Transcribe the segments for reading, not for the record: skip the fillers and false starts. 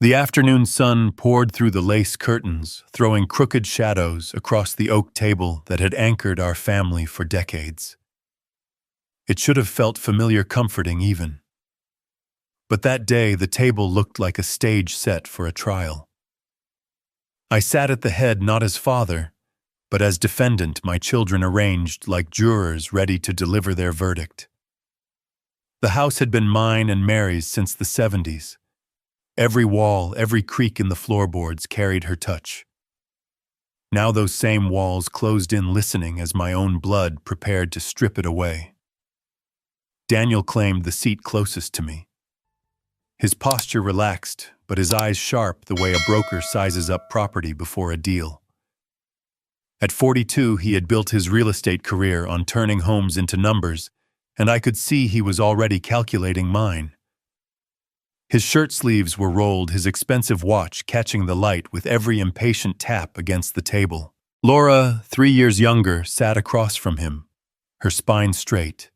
The afternoon sun poured through the lace curtains, throwing crooked shadows across the oak table that had anchored our family for decades. It should have felt familiar, comforting even. But that day, the table looked like a stage set for a trial. I sat at the head not as father, but as defendant, my children arranged like jurors ready to deliver their verdict. The house had been mine and Mary's since the 70s. Every wall, every creak in the floorboards carried her touch. Now those same walls closed in, listening as my own blood prepared to strip it away. Daniel claimed the seat closest to me. His posture relaxed, but his eyes sharp, the way a broker sizes up property before a deal. At 42, he had built his real estate career on turning homes into numbers, and I could see he was already calculating mine. His shirt sleeves were rolled, his expensive watch catching the light with every impatient tap against the table. Laura, 3 years younger, sat across from him, her spine straight,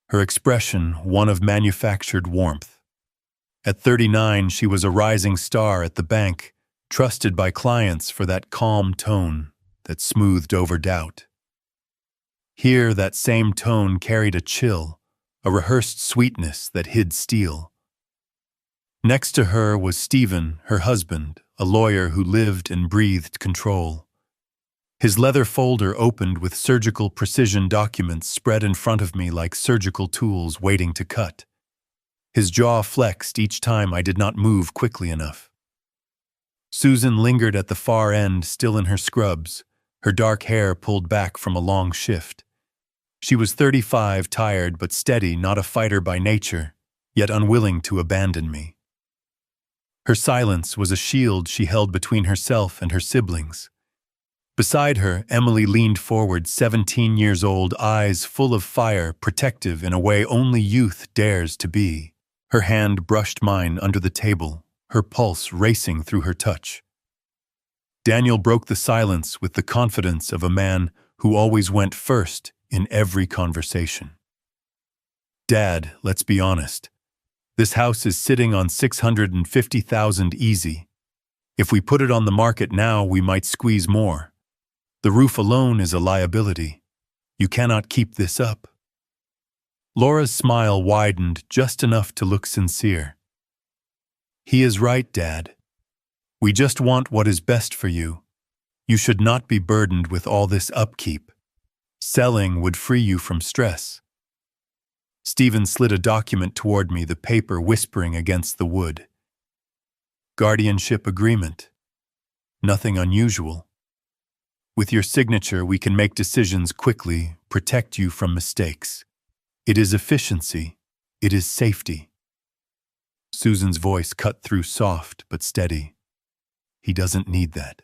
her expression one of manufactured warmth. At 39, she was a rising star at the bank, trusted by clients for that calm tone that smoothed over doubt. Here, that same tone carried a chill, a rehearsed sweetness that hid steel. Next to her was Stephen, her husband, a lawyer who lived and breathed control. His leather folder opened with surgical precision, documents spread in front of me like surgical tools waiting to cut. His jaw flexed each time I did not move quickly enough. Susan lingered at the far end, still in her scrubs, her dark hair pulled back from a long shift. She was 35, tired but steady, not a fighter by nature, yet unwilling to abandon me. Her silence was a shield she held between herself and her siblings. Beside her, Emily leaned forward, 17 years old, eyes full of fire, protective in a way only youth dares to be. Her hand brushed mine under the table, her pulse racing through her touch. Daniel broke the silence with the confidence of a man who always went first in every conversation. Dad, let's be honest. This house is sitting on $650,000 easy. If we put it on the market now, we might squeeze more. The roof alone is a liability. You cannot keep this up. Laura's smile widened just enough to look sincere. He is right, Dad. We just want what is best for you. You should not be burdened with all this upkeep. Selling would free you from stress. Stephen slid a document toward me, the paper whispering against the wood. Guardianship agreement. Nothing unusual. With your signature, we can make decisions quickly, protect you from mistakes. It is efficiency. It is safety. Susan's voice cut through, soft but steady. He doesn't need that.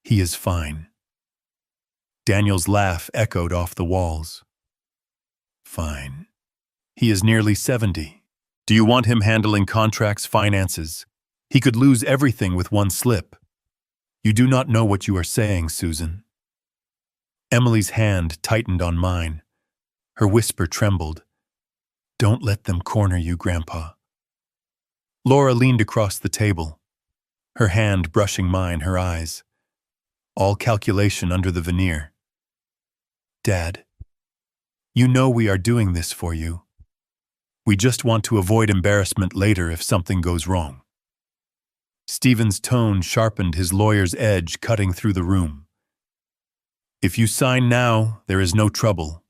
He is fine. Daniel's laugh echoed off the walls. Fine. He is nearly 70. Do you want him handling contracts, finances? He could lose everything with one slip. You do not know what you are saying, Susan. Emily's hand tightened on mine. Her whisper trembled. Don't let them corner you, Grandpa. Laura leaned across the table, her hand brushing mine, her eyes. All calculation under the veneer. Dad, you know we are doing this for you. We just want to avoid embarrassment later if something goes wrong. Stephen's tone sharpened, his lawyer's edge cutting through the room. If you sign now, there is no trouble.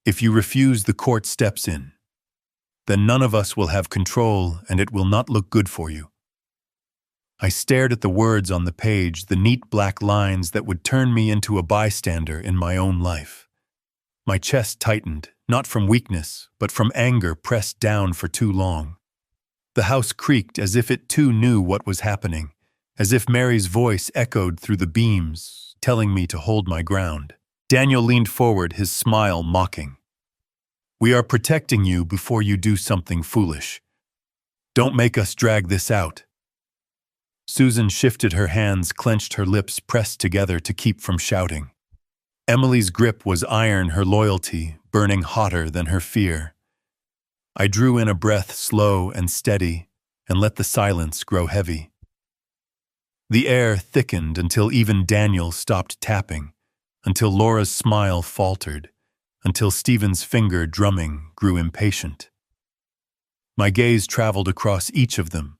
If you refuse, the court steps in. Then none of us will have control, and it will not look good for you. I stared at the words on the page, the neat black lines that would turn me into a bystander in my own life. My chest tightened, not from weakness, but from anger pressed down for too long. The house creaked as if it too knew what was happening, as if Mary's voice echoed through the beams, telling me to hold my ground. Daniel leaned forward, his smile mocking. We are protecting you before you do something foolish. Don't make us drag this out. Susan shifted her hands, clenched, her lips pressed together to keep from shouting. Emily's grip was iron, her loyalty burning hotter than her fear. I drew in a breath, slow and steady, and let the silence grow heavy. The air thickened until even Daniel stopped tapping, until Laura's smile faltered, until Stephen's finger drumming grew impatient. My gaze traveled across each of them,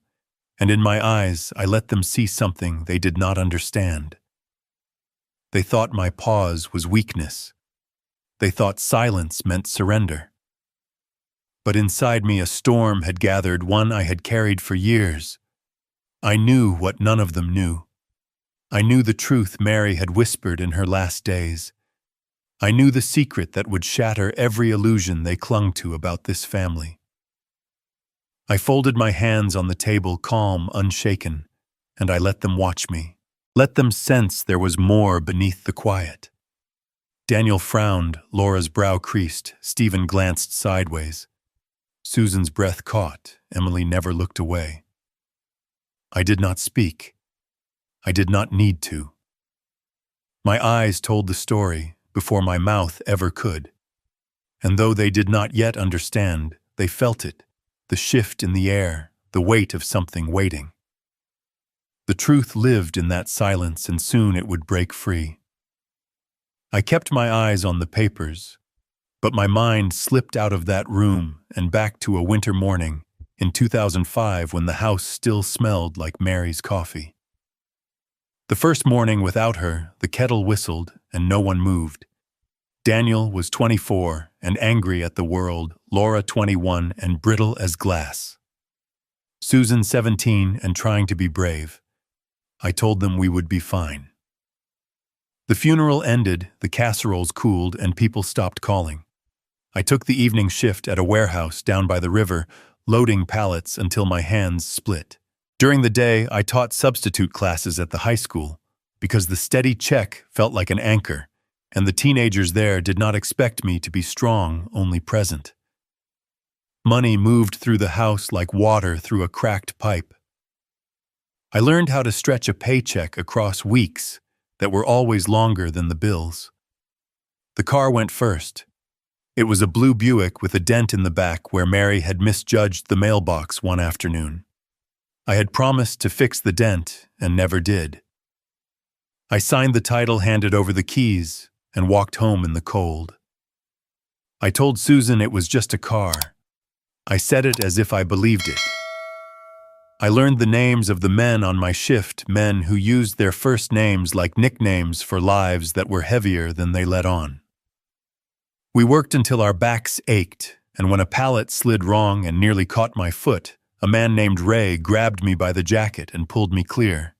and in my eyes I let them see something they did not understand. They thought my pause was weakness. They thought silence meant surrender. But inside me a storm had gathered, one I had carried for years. I knew what none of them knew. I knew the truth Mary had whispered in her last days. I knew the secret that would shatter every illusion they clung to about this family. I folded my hands on the table, calm, unshaken, and I let them watch me. Let them sense there was more beneath the quiet. Daniel frowned, Laura's brow creased, Stephen glanced sideways. Susan's breath caught, Emily never looked away. I did not speak. I did not need to. My eyes told the story before my mouth ever could. And though they did not yet understand, they felt it, the shift in the air, the weight of something waiting. The truth lived in that silence, and soon it would break free. I kept my eyes on the papers, but my mind slipped out of that room and back to a winter morning in 2005 when the house still smelled like Mary's coffee. The first morning without her, the kettle whistled and no one moved. Daniel was 24 and angry at the world, Laura 21 and brittle as glass. Susan 17 and trying to be brave. I told them we would be fine. The funeral ended, the casseroles cooled, and people stopped calling. I took the evening shift at a warehouse down by the river, loading pallets until my hands split. During the day, I taught substitute classes at the high school because the steady check felt like an anchor, and the teenagers there did not expect me to be strong, only present. Money moved through the house like water through a cracked pipe. I learned how to stretch a paycheck across weeks that were always longer than the bills. The car went first. It was a blue Buick with a dent in the back where Mary had misjudged the mailbox one afternoon. I had promised to fix the dent and never did. I signed the title, handed over the keys, and walked home in the cold. I told Susan it was just a car. I said it as if I believed it. I learned the names of the men on my shift, men who used their first names like nicknames for lives that were heavier than they let on. We worked until our backs ached, and when a pallet slid wrong and nearly caught my foot, a man named Ray grabbed me by the jacket and pulled me clear.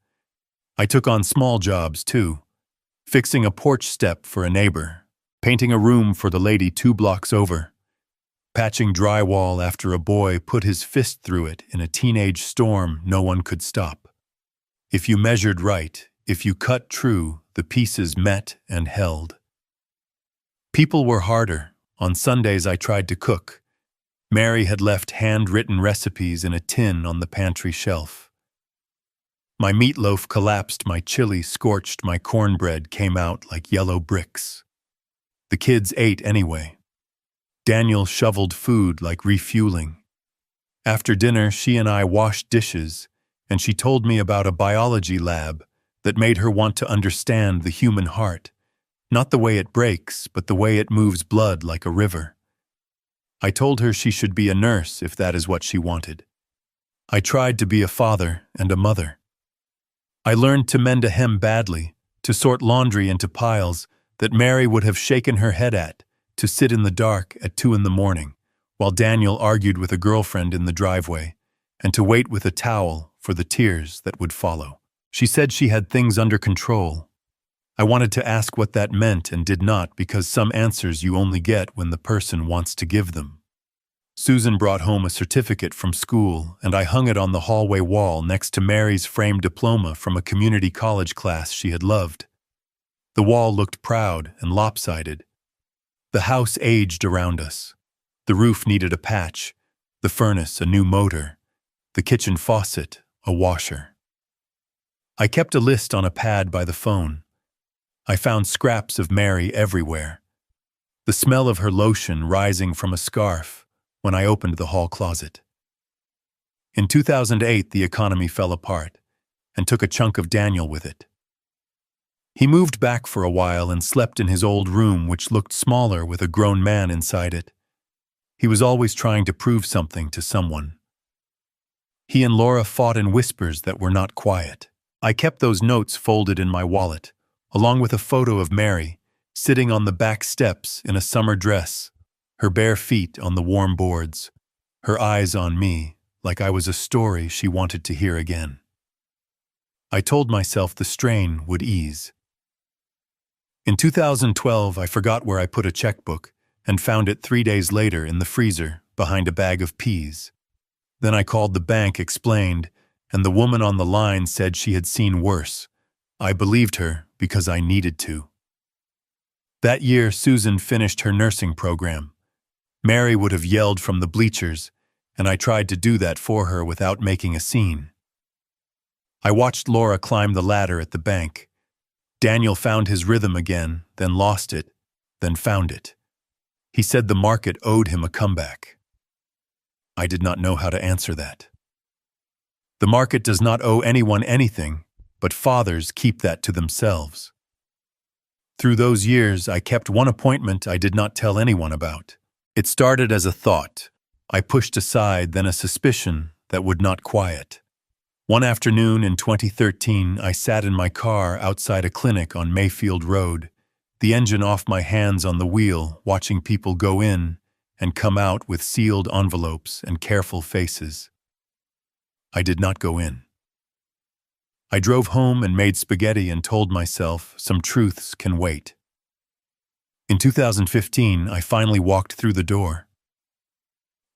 I took on small jobs, too. Fixing a porch step for a neighbor, painting a room for the lady 2 blocks over, patching drywall after a boy put his fist through it in a teenage storm no one could stop. If you measured right, if you cut true, the pieces met and held. People were harder. On Sundays I tried to cook. Mary had left handwritten recipes in a tin on the pantry shelf. My meatloaf collapsed, my chili scorched, my cornbread came out like yellow bricks. The kids ate anyway. Daniel shoveled food like refueling. After dinner, she and I washed dishes, and she told me about a biology lab that made her want to understand the human heart, not the way it breaks, but the way it moves blood like a river. I told her she should be a nurse if that is what she wanted. I tried to be a father and a mother. I learned to mend a hem badly, to sort laundry into piles that Mary would have shaken her head at, to sit in the dark at 2 a.m, while Daniel argued with a girlfriend in the driveway, and to wait with a towel for the tears that would follow. She said she had things under control. I wanted to ask what that meant and did not, because some answers you only get when the person wants to give them. Susan brought home a certificate from school, and I hung it on the hallway wall next to Mary's framed diploma from a community college class she had loved. The wall looked proud and lopsided. The house aged around us. The roof needed a patch, the furnace a new motor, the kitchen faucet a washer. I kept a list on a pad by the phone. I found scraps of Mary everywhere. The smell of her lotion rising from a scarf when I opened the hall closet. In 2008, the economy fell apart, and took a chunk of Daniel with it. He moved back for a while and slept in his old room, which looked smaller with a grown man inside it. He was always trying to prove something to someone. He and Laura fought in whispers that were not quiet. I kept those notes folded in my wallet, along with a photo of Mary, sitting on the back steps in a summer dress, her bare feet on the warm boards, her eyes on me, like I was a story she wanted to hear again. I told myself the strain would ease. In 2012, I forgot where I put a checkbook and found it 3 days later in the freezer behind a bag of peas. Then I called the bank, explained, and the woman on the line said she had seen worse. I believed her because I needed to. That year, Susan finished her nursing program. Mary would have yelled from the bleachers, and I tried to do that for her without making a scene. I watched Laura climb the ladder at the bank. Daniel found his rhythm again, then lost it, then found it. He said the market owed him a comeback. I did not know how to answer that. The market does not owe anyone anything, but fathers keep that to themselves. Through those years, I kept one appointment I did not tell anyone about. It started as a thought I pushed aside, then a suspicion that would not quiet. One afternoon in 2013, I sat in my car outside a clinic on Mayfield Road, the engine off, my hands on the wheel, watching people go in and come out with sealed envelopes and careful faces. I did not go in. I drove home and made spaghetti and told myself some truths can wait. In 2015, I finally walked through the door.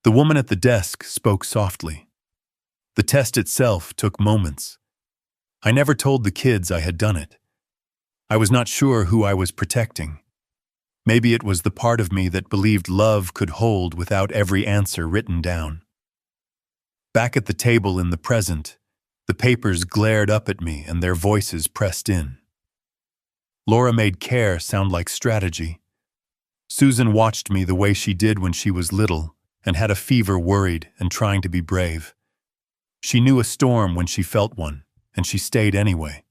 The woman at the desk spoke softly. The test itself took moments. I never told the kids I had done it. I was not sure who I was protecting. Maybe it was the part of me that believed love could hold without every answer written down. Back at the table in the present, the papers glared up at me and their voices pressed in. Laura made care sound like strategy. Susan watched me the way she did when she was little and had a fever, worried and trying to be brave. She knew a storm when she felt one, and she stayed anyway.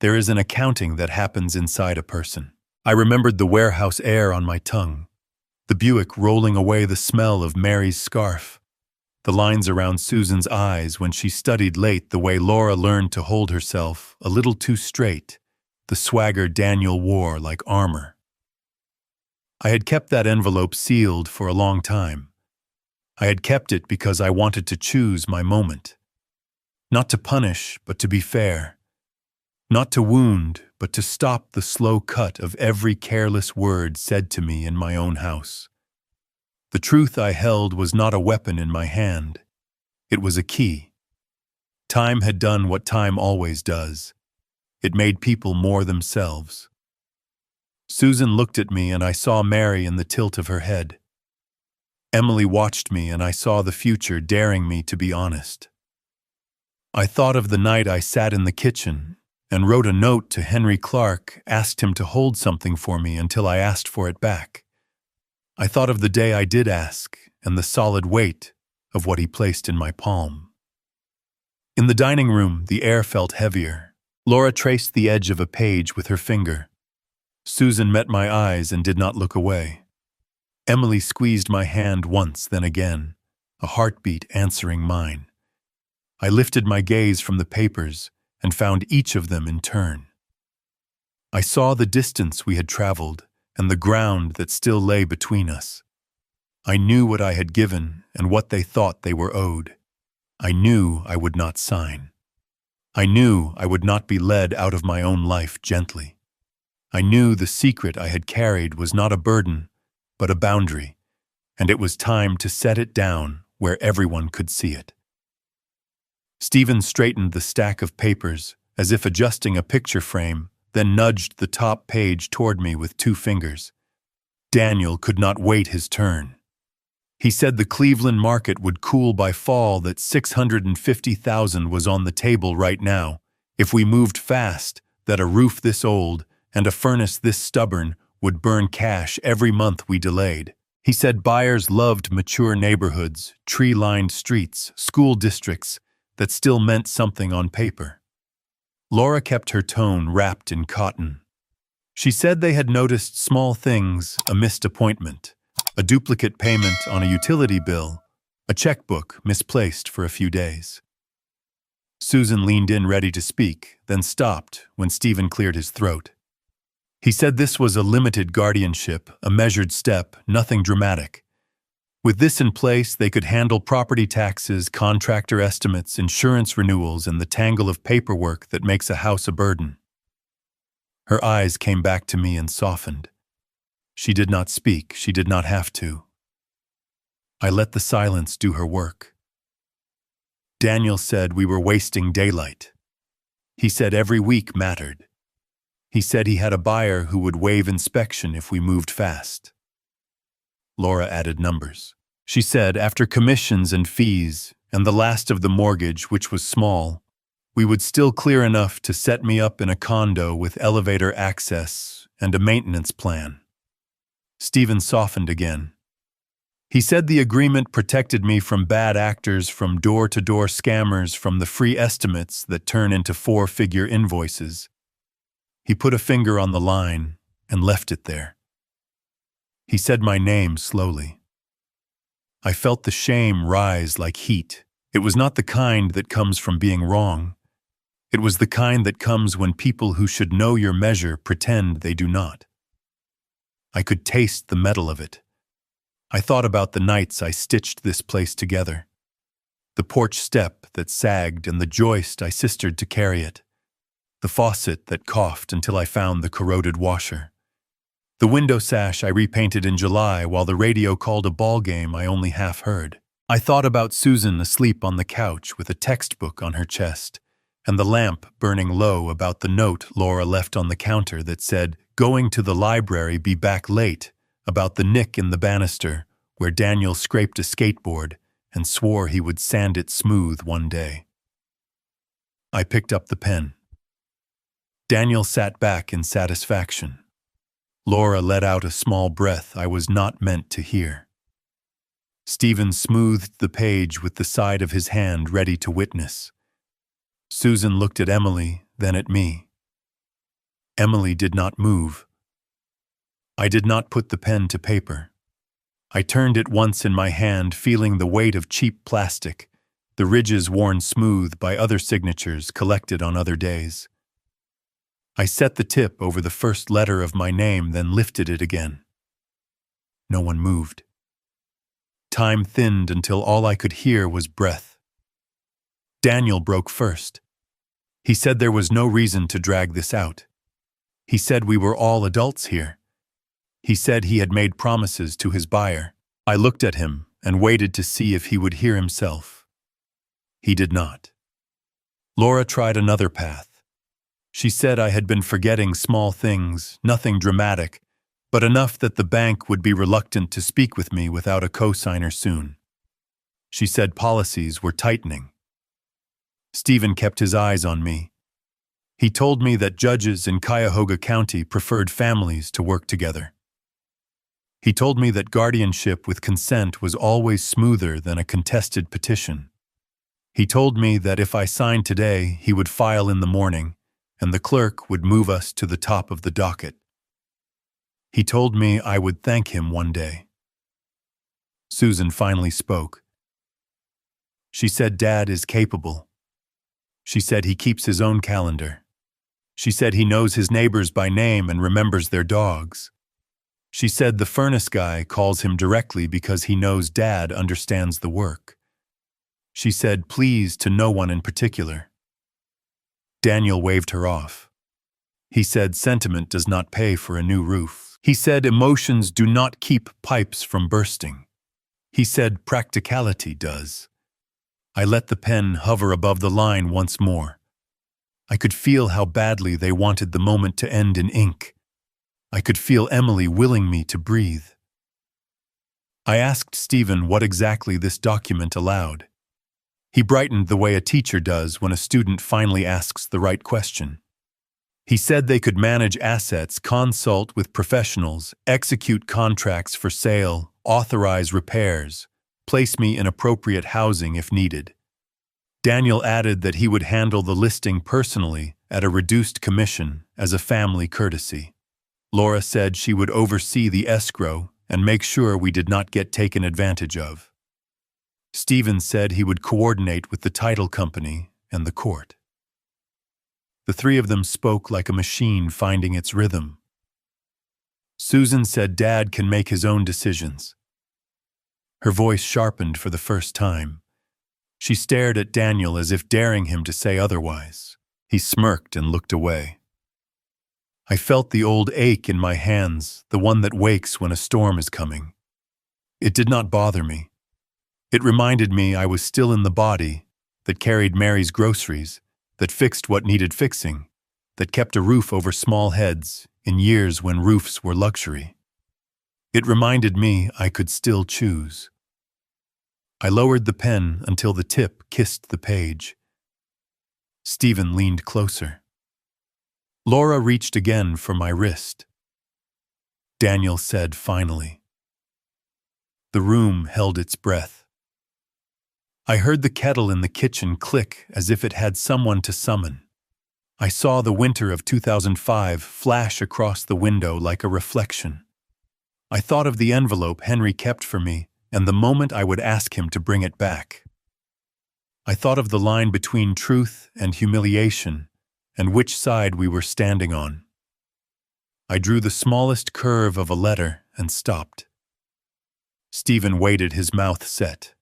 There is an accounting that happens inside a person. I remembered the warehouse air on my tongue, the Buick rolling away, the smell of Mary's scarf, the lines around Susan's eyes when she studied late, the way Laura learned to hold herself a little too straight, the swagger Daniel wore like armor. I had kept that envelope sealed for a long time. I had kept it because I wanted to choose my moment. Not to punish, but to be fair. Not to wound, but to stop the slow cut of every careless word said to me in my own house. The truth I held was not a weapon in my hand. It was a key. Time had done what time always does. It made people more themselves. Susan looked at me and I saw Mary in the tilt of her head. Emily watched me and I saw the future daring me to be honest. I thought of the night I sat in the kitchen and wrote a note to Henry Clark, asked him to hold something for me until I asked for it back. I thought of the day I did ask and the solid weight of what he placed in my palm. In the dining room, the air felt heavier. Laura traced the edge of a page with her finger. Susan met my eyes and did not look away. Emily squeezed my hand once, then again, a heartbeat answering mine. I lifted my gaze from the papers and found each of them in turn. I saw the distance we had traveled and the ground that still lay between us. I knew what I had given and what they thought they were owed. I knew I would not sign. I knew I would not be led out of my own life gently. I knew the secret I had carried was not a burden, but a boundary, and it was time to set it down where everyone could see it. Stephen straightened the stack of papers, as if adjusting a picture frame, then nudged the top page toward me with 2 fingers. Daniel could not wait his turn. He said the Cleveland market would cool by fall, that $650,000 was on the table right now, if we moved fast, that a roof this old and a furnace this stubborn would burn cash every month we delayed. He said buyers loved mature neighborhoods, tree-lined streets, school districts that still meant something on paper. Laura kept her tone wrapped in cotton. She said they had noticed small things, a missed appointment, a duplicate payment on a utility bill, a checkbook misplaced for a few days. Susan leaned in ready to speak, then stopped when Stephen cleared his throat. He said this was a limited guardianship, a measured step, nothing dramatic. With this in place, they could handle property taxes, contractor estimates, insurance renewals, and the tangle of paperwork that makes a house a burden. Her eyes came back to me and softened. She did not speak, she did not have to. I let the silence do her work. Daniel said we were wasting daylight. He said every week mattered. He said he had a buyer who would waive inspection if we moved fast. Laura added numbers. She said after commissions and fees, and the last of the mortgage, which was small, we would still clear enough to set me up in a condo with elevator access and a maintenance plan. Stephen softened again. He said the agreement protected me from bad actors, from door-to-door scammers, from the free estimates that turn into four-figure invoices. He put a finger on the line and left it there. He said my name slowly. I felt the shame rise like heat. It was not the kind that comes from being wrong. It was the kind that comes when people who should know your measure pretend they do not. I could taste the metal of it. I thought about the nights I stitched this place together. The porch step that sagged and the joist I sistered to carry it. The faucet that coughed until I found the corroded washer. The window sash I repainted in July while the radio called a ball game I only half heard. I thought about Susan asleep on the couch with a textbook on her chest, and the lamp burning low about the note Laura left on the counter that said, "Going to the library, be back late," about the nick in the banister where Daniel scraped a skateboard and swore he would sand it smooth one day. I picked up the pen. Daniel sat back in satisfaction. Laura let out a small breath I was not meant to hear. Stephen smoothed the page with the side of his hand ready to witness. Susan looked at Emily, then at me. Emily did not move. I did not put the pen to paper. I turned it once in my hand, feeling the weight of cheap plastic, the ridges worn smooth by other signatures collected on other days. I set the tip over the first letter of my name, then lifted it again. No one moved. Time thinned until all I could hear was breath. Daniel broke first. He said there was no reason to drag this out. He said we were all adults here. He said he had made promises to his buyer. I looked at him and waited to see if he would hear himself. He did not. Laura tried another path. She said I had been forgetting small things, nothing dramatic, but enough that the bank would be reluctant to speak with me without a co-signer soon. She said policies were tightening. Stephen kept his eyes on me. He told me that judges in Cuyahoga County preferred families to work together. He told me that guardianship with consent was always smoother than a contested petition. He told me that if I signed today, he would file in the morning, and the clerk would move us to the top of the docket. He told me I would thank him one day. Susan finally spoke. She said Dad is capable. She said he keeps his own calendar. She said he knows his neighbors by name and remembers their dogs. She said the furnace guy calls him directly because he knows Dad understands the work. She said please to no one in particular. Daniel waved her off. He said sentiment does not pay for a new roof. He said emotions do not keep pipes from bursting. He said practicality does. I let the pen hover above the line once more. I could feel how badly they wanted the moment to end in ink. I could feel Emily willing me to breathe. I asked Stephen what exactly this document allowed. He brightened the way a teacher does when a student finally asks the right question. He said they could manage assets, consult with professionals, execute contracts for sale, authorize repairs, place me in appropriate housing if needed. Daniel added that he would handle the listing personally at a reduced commission as a family courtesy. Laura said she would oversee the escrow and make sure we did not get taken advantage of. Stephen said he would coordinate with the title company and the court. The three of them spoke like a machine finding its rhythm. Susan said Dad can make his own decisions. Her voice sharpened for the first time. She stared at Daniel as if daring him to say otherwise. He smirked and looked away. I felt the old ache in my hands, the one that wakes when a storm is coming. It did not bother me. It reminded me I was still in the body that carried Mary's groceries, that fixed what needed fixing, that kept a roof over small heads in years when roofs were luxury. It reminded me I could still choose. I lowered the pen until the tip kissed the page. Stephen leaned closer. Laura reached again for my wrist. Daniel said finally. The room held its breath. I heard the kettle in the kitchen click as if it had someone to summon. I saw the winter of 2005 flash across the window like a reflection. I thought of the envelope Henry kept for me and the moment I would ask him to bring it back. I thought of the line between truth and humiliation and which side we were standing on. I drew the smallest curve of a letter and stopped. Stephen waited, his mouth set.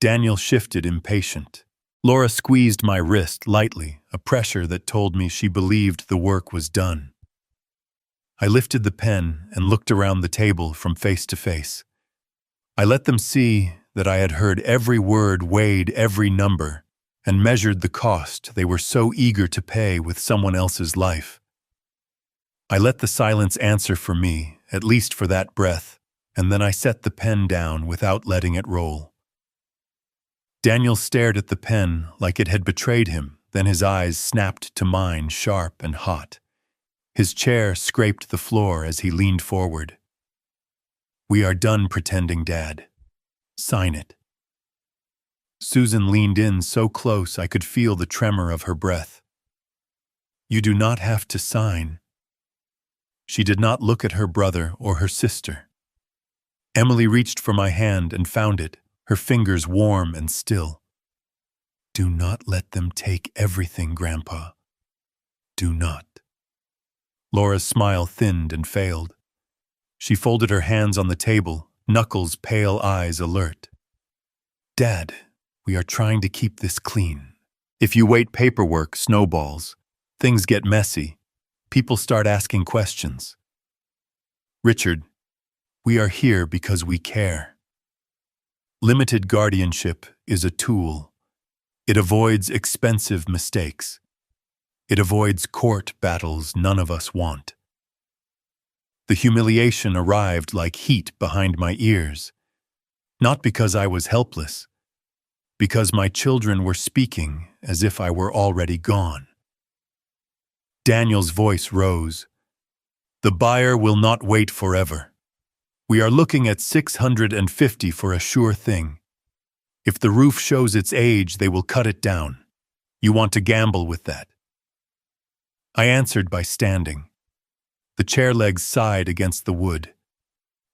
Daniel shifted, impatient. Laura squeezed my wrist lightly, a pressure that told me she believed the work was done. I lifted the pen and looked around the table from face to face. I let them see that I had heard every word, weighed every number, and measured the cost they were so eager to pay with someone else's life. I let the silence answer for me, at least for that breath, and then I set the pen down without letting it roll. Daniel stared at the pen like it had betrayed him, then his eyes snapped to mine, sharp and hot. His chair scraped the floor as he leaned forward. We are done pretending, Dad. Sign it. Susan leaned in so close I could feel the tremor of her breath. You do not have to sign. She did not look at her brother or her sister. Emily reached for my hand and found it, her fingers warm and still. Do not let them take everything, Grandpa. Do not. Laura's smile thinned and failed. She folded her hands on the table, knuckles, pale eyes alert. Dad, we are trying to keep this clean. If you wait, paperwork snowballs. Things get messy. People start asking questions. Richard, we are here because we care. Limited guardianship is a tool. It avoids expensive mistakes. It avoids court battles none of us want. The humiliation arrived like heat behind my ears, not because I was helpless, because my children were speaking as if I were already gone. Daniel's voice rose. The buyer will not wait forever. We are looking at $650 for a sure thing. If the roof shows its age, they will cut it down. You want to gamble with that? I answered by standing. The chair legs sighed against the wood.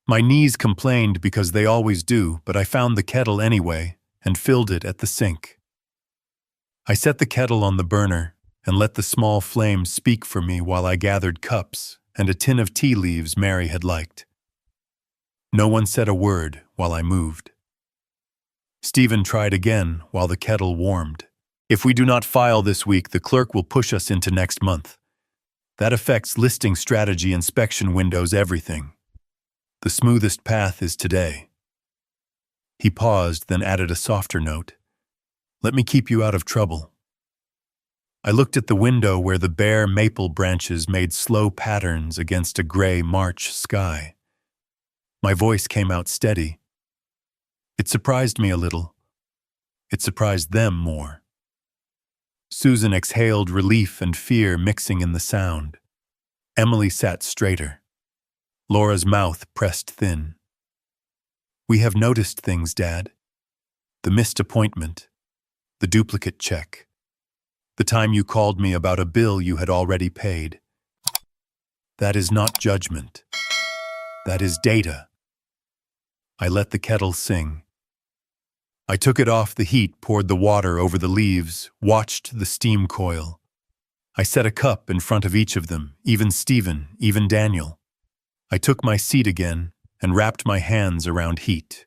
My knees complained because they always do, but I found the kettle anyway and filled it at the sink. I set the kettle on the burner and let the small flames speak for me while I gathered cups and a tin of tea leaves Mary had liked. No one said a word while I moved. Stephen tried again while the kettle warmed. If we do not file this week, the clerk will push us into next month. That affects listing strategy, inspection windows, everything. The smoothest path is today. He paused, then added a softer note. Let me keep you out of trouble. I looked at the window where the bare maple branches made slow patterns against a gray March sky. My voice came out steady. It surprised me a little. It surprised them more. Susan exhaled, relief and fear mixing in the sound. Emily sat straighter. Laura's mouth pressed thin. We have noticed things, Dad. The missed appointment, the duplicate check, The time you called me about a bill you had already paid. That is not judgment. That is data. I let the kettle sing. I took it off the heat, poured the water over the leaves, watched the steam coil. I set a cup in front of each of them, even Stephen, even Daniel. I took my seat again and wrapped my hands around heat.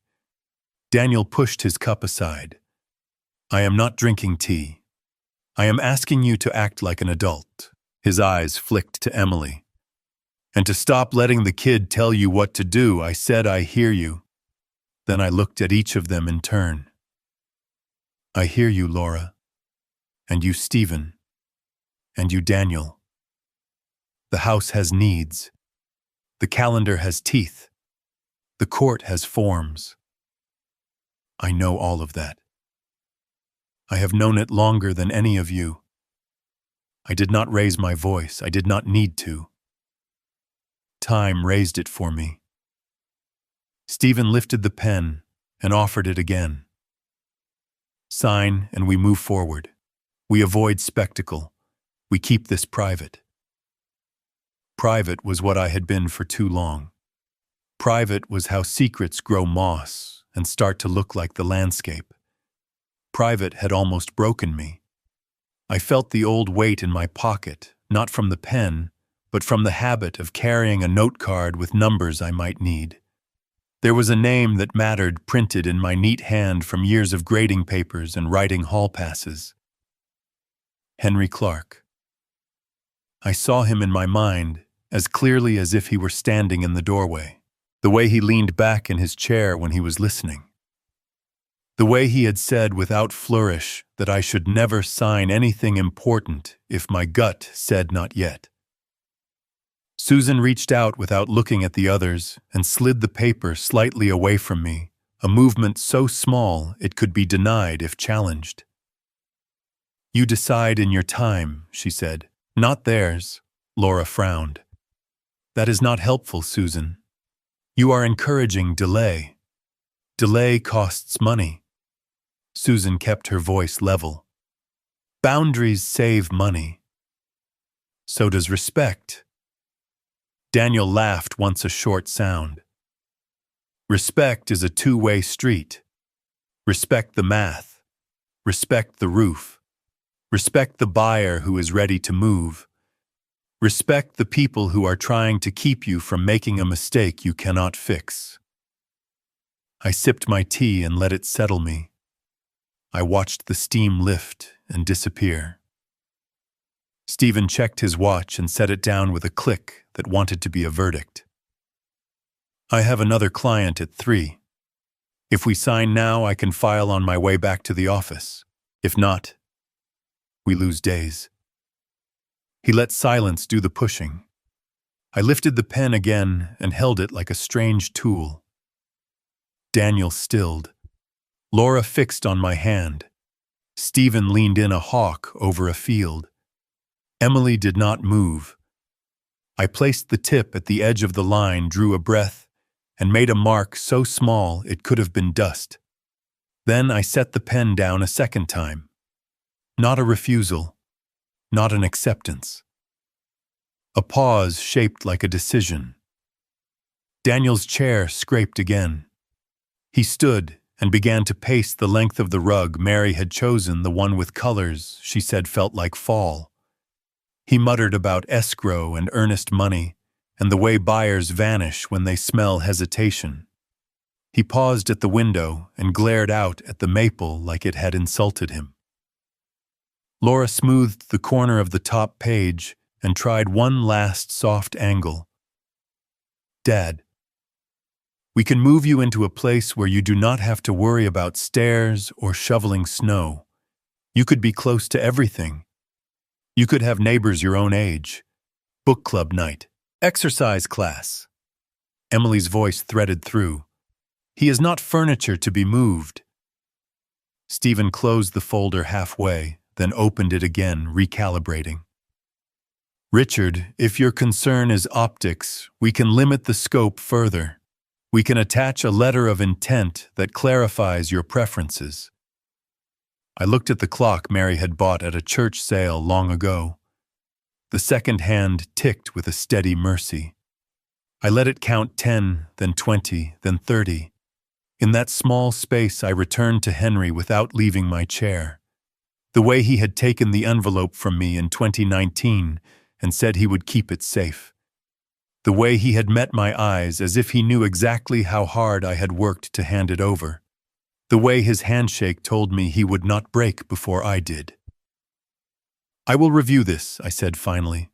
Daniel pushed his cup aside. I am not drinking tea. I am asking you to act like an adult. His eyes flicked to Emily. And to stop letting the kid tell you what to do, I said, I hear you. Then I looked at each of them in turn. I hear you, Laura. And you, Stephen. And you, Daniel. The house has needs. The calendar has teeth. The court has forms. I know all of that. I have known it longer than any of you. I did not raise my voice. I did not need to. Time raised it for me. Stephen lifted the pen and offered it again. Sign and we move forward. We avoid spectacle. We keep this private. Private was what I had been for too long. Private was how secrets grow moss and start to look like the landscape. Private had almost broken me. I felt the old weight in my pocket, not from the pen, but from the habit of carrying a note card with numbers I might need. There was a name that mattered printed in my neat hand from years of grading papers and writing hall passes. Henry Clark. I saw him in my mind as clearly as if he were standing in the doorway, the way he leaned back in his chair when he was listening. The way he had said without flourish that I should never sign anything important if my gut said not yet. Susan reached out without looking at the others and slid the paper slightly away from me, a movement so small it could be denied if challenged. You decide in your time, she said. Not theirs. Laura frowned. That is not helpful, Susan. You are encouraging delay. Delay costs money. Susan kept her voice level. Boundaries save money. So does respect. Daniel laughed once a short sound. Respect is a two-way street. Respect the math. Respect the roof. Respect the buyer who is ready to move. Respect the people who are trying to keep you from making a mistake you cannot fix. I sipped my tea and let it settle me. I watched the steam lift and disappear. Stephen checked his watch and set it down with a click that wanted to be a verdict. I have another client at 3. If we sign now, I can file on my way back to the office. If not, we lose days. He let silence do the pushing. I lifted the pen again and held it like a strange tool. Daniel stilled. Laura fixed on my hand. Stephen leaned in a hawk over a field. Emily did not move. I placed the tip at the edge of the line, drew a breath, and made a mark so small it could have been dust. Then I set the pen down a second time. Not a refusal, not an acceptance. A pause shaped like a decision. Daniel's chair scraped again. He stood and began to pace the length of the rug Mary had chosen, the one with colors she said felt like fall. He muttered about escrow and earnest money, and the way buyers vanish when they smell hesitation. He paused at the window and glared out at the maple like it had insulted him. Laura smoothed the corner of the top page and tried one last soft angle. Dad, we can move you into a place where you do not have to worry about stairs or shoveling snow. You could be close to everything. You could have neighbors your own age. Book club night. Exercise class. Emily's voice threaded through. He is not furniture to be moved. Stephen closed the folder halfway, then opened it again, recalibrating. Richard, if your concern is optics, we can limit the scope further. We can attach a letter of intent that clarifies your preferences. I looked at the clock Mary had bought at a church sale long ago. The second hand ticked with a steady mercy. I let it count 10, then 20, then 30. In that small space I returned to Henry without leaving my chair. The way he had taken the envelope from me in 2019 and said he would keep it safe. The way he had met my eyes as if he knew exactly how hard I had worked to hand it over. The way his handshake told me he would not break before I did. "I will review this," I said finally.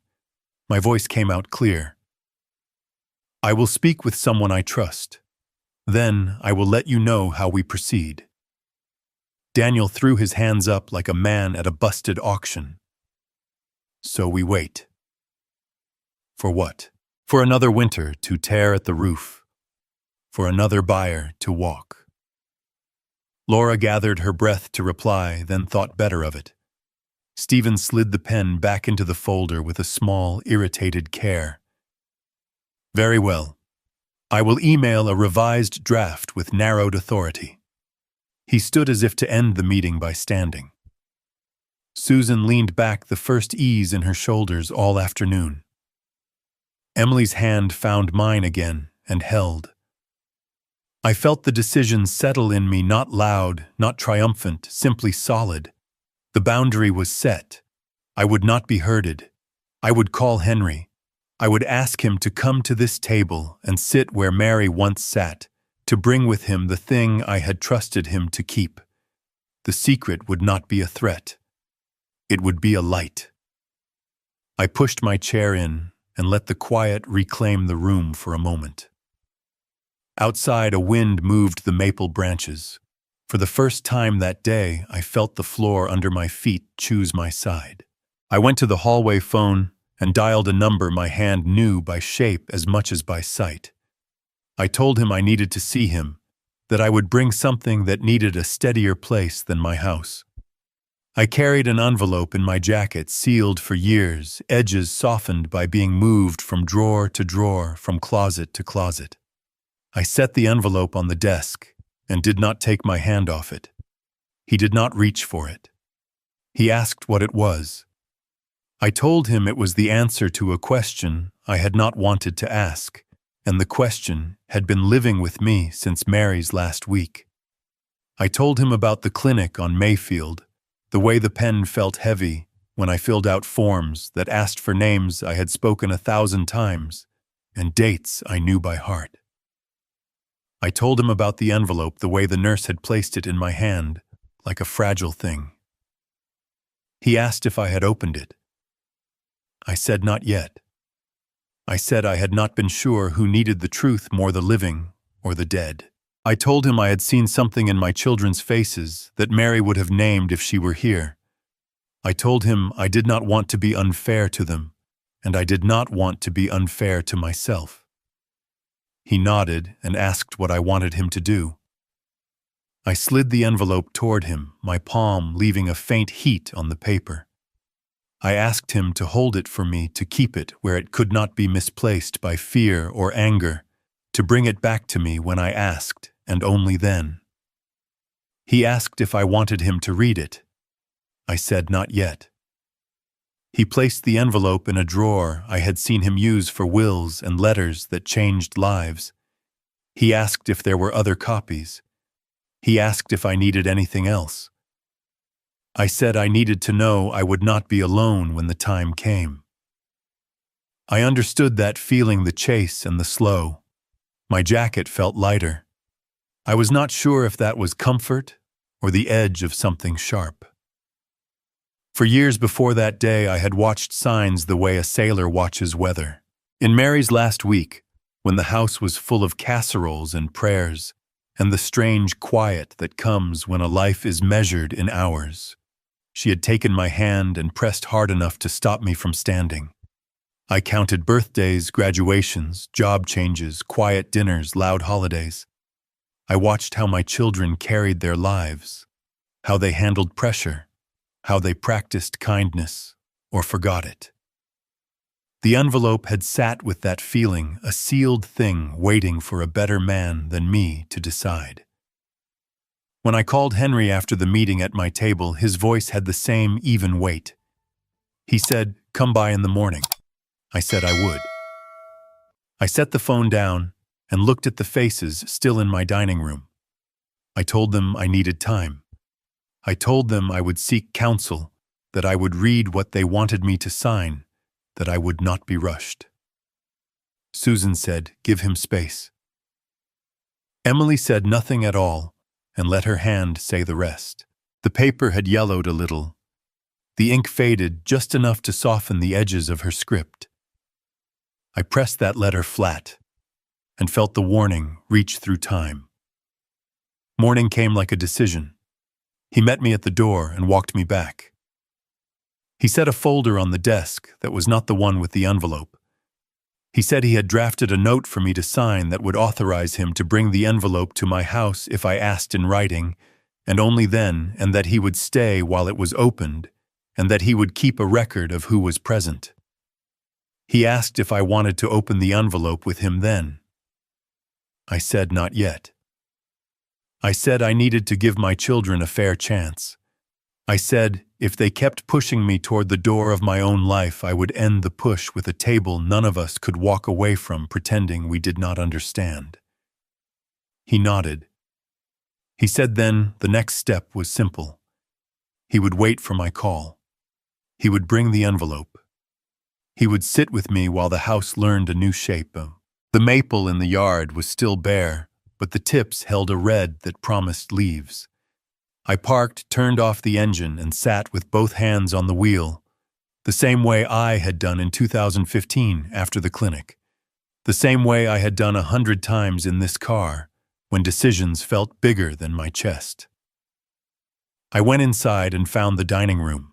My voice came out clear. "I will speak with someone I trust. Then I will let you know how we proceed." Daniel threw his hands up like a man at a busted auction. "So we wait." For what? For another winter to tear at the roof. For another buyer to walk. Laura gathered her breath to reply, then thought better of it. Stephen slid the pen back into the folder with a small, irritated care. "Very well. I will email a revised draft with narrowed authority." He stood as if to end the meeting by standing. Susan leaned back, the first ease in her shoulders all afternoon. Emily's hand found mine again and held. I felt the decision settle in me, not loud, not triumphant, simply solid. The boundary was set. I would not be herded. I would call Henry. I would ask him to come to this table and sit where Mary once sat, to bring with him the thing I had trusted him to keep. The secret would not be a threat. It would be a light. I pushed my chair in and let the quiet reclaim the room for a moment. Outside, a wind moved the maple branches. For the first time that day, I felt the floor under my feet choose my side. I went to the hallway phone and dialed a number my hand knew by shape as much as by sight. I told him I needed to see him, that I would bring something that needed a steadier place than my house. I carried an envelope in my jacket, sealed for years, edges softened by being moved from drawer to drawer, from closet to closet. I set the envelope on the desk and did not take my hand off it. He did not reach for it. He asked what it was. I told him it was the answer to a question I had not wanted to ask, and the question had been living with me since Mary's last week. I told him about the clinic on Mayfield, the way the pen felt heavy when I filled out forms that asked for names I had spoken 1,000 times and dates I knew by heart. I told him about the envelope, the way the nurse had placed it in my hand, like a fragile thing. He asked if I had opened it. I said not yet. I said I had not been sure who needed the truth more, the living or the dead. I told him I had seen something in my children's faces that Mary would have named if she were here. I told him I did not want to be unfair to them, and I did not want to be unfair to myself. He nodded and asked what I wanted him to do. I slid the envelope toward him, my palm leaving a faint heat on the paper. I asked him to hold it for me, to keep it where it could not be misplaced by fear or anger, to bring it back to me when I asked, and only then. He asked if I wanted him to read it. I said not yet. He placed the envelope in a drawer I had seen him use for wills and letters that changed lives. He asked if there were other copies. He asked if I needed anything else. I said I needed to know I would not be alone when the time came. I understood that feeling, the chase and the slow. My jacket felt lighter. I was not sure if that was comfort or the edge of something sharp. For years before that day, I had watched signs the way a sailor watches weather. In Mary's last week, when the house was full of casseroles and prayers, and the strange quiet that comes when a life is measured in hours, she had taken my hand and pressed hard enough to stop me from standing. I counted birthdays, graduations, job changes, quiet dinners, loud holidays. I watched how my children carried their lives, how they handled pressure, how they practiced kindness or forgot it. The envelope had sat with that feeling, a sealed thing waiting for a better man than me to decide. When I called Henry after the meeting at my table, his voice had the same even weight. He said, "Come by in the morning." I said I would. I set the phone down and looked at the faces still in my dining room. I told them I needed time. I told them I would seek counsel, that I would read what they wanted me to sign, that I would not be rushed. Susan said, "Give him space." Emily said nothing at all and let her hand say the rest. The paper had yellowed a little. The ink faded just enough to soften the edges of her script. I pressed that letter flat and felt the warning reach through time. Morning came like a decision. He met me at the door and walked me back. He set a folder on the desk that was not the one with the envelope. He said he had drafted a note for me to sign that would authorize him to bring the envelope to my house if I asked in writing, and only then, and that he would stay while it was opened, and that he would keep a record of who was present. He asked if I wanted to open the envelope with him then. I said not yet. I said I needed to give my children a fair chance. I said if they kept pushing me toward the door of my own life, I would end the push with a table none of us could walk away from pretending we did not understand. He nodded. He said then the next step was simple. He would wait for my call. He would bring the envelope. He would sit with me while the house learned a new shape. The maple in the yard was still bare, but the tips held a red that promised leaves. I parked, turned off the engine, and sat with both hands on the wheel, the same way I had done in 2015 after the clinic, the same way I had done 100 times in this car, when decisions felt bigger than my chest. I went inside and found the dining room.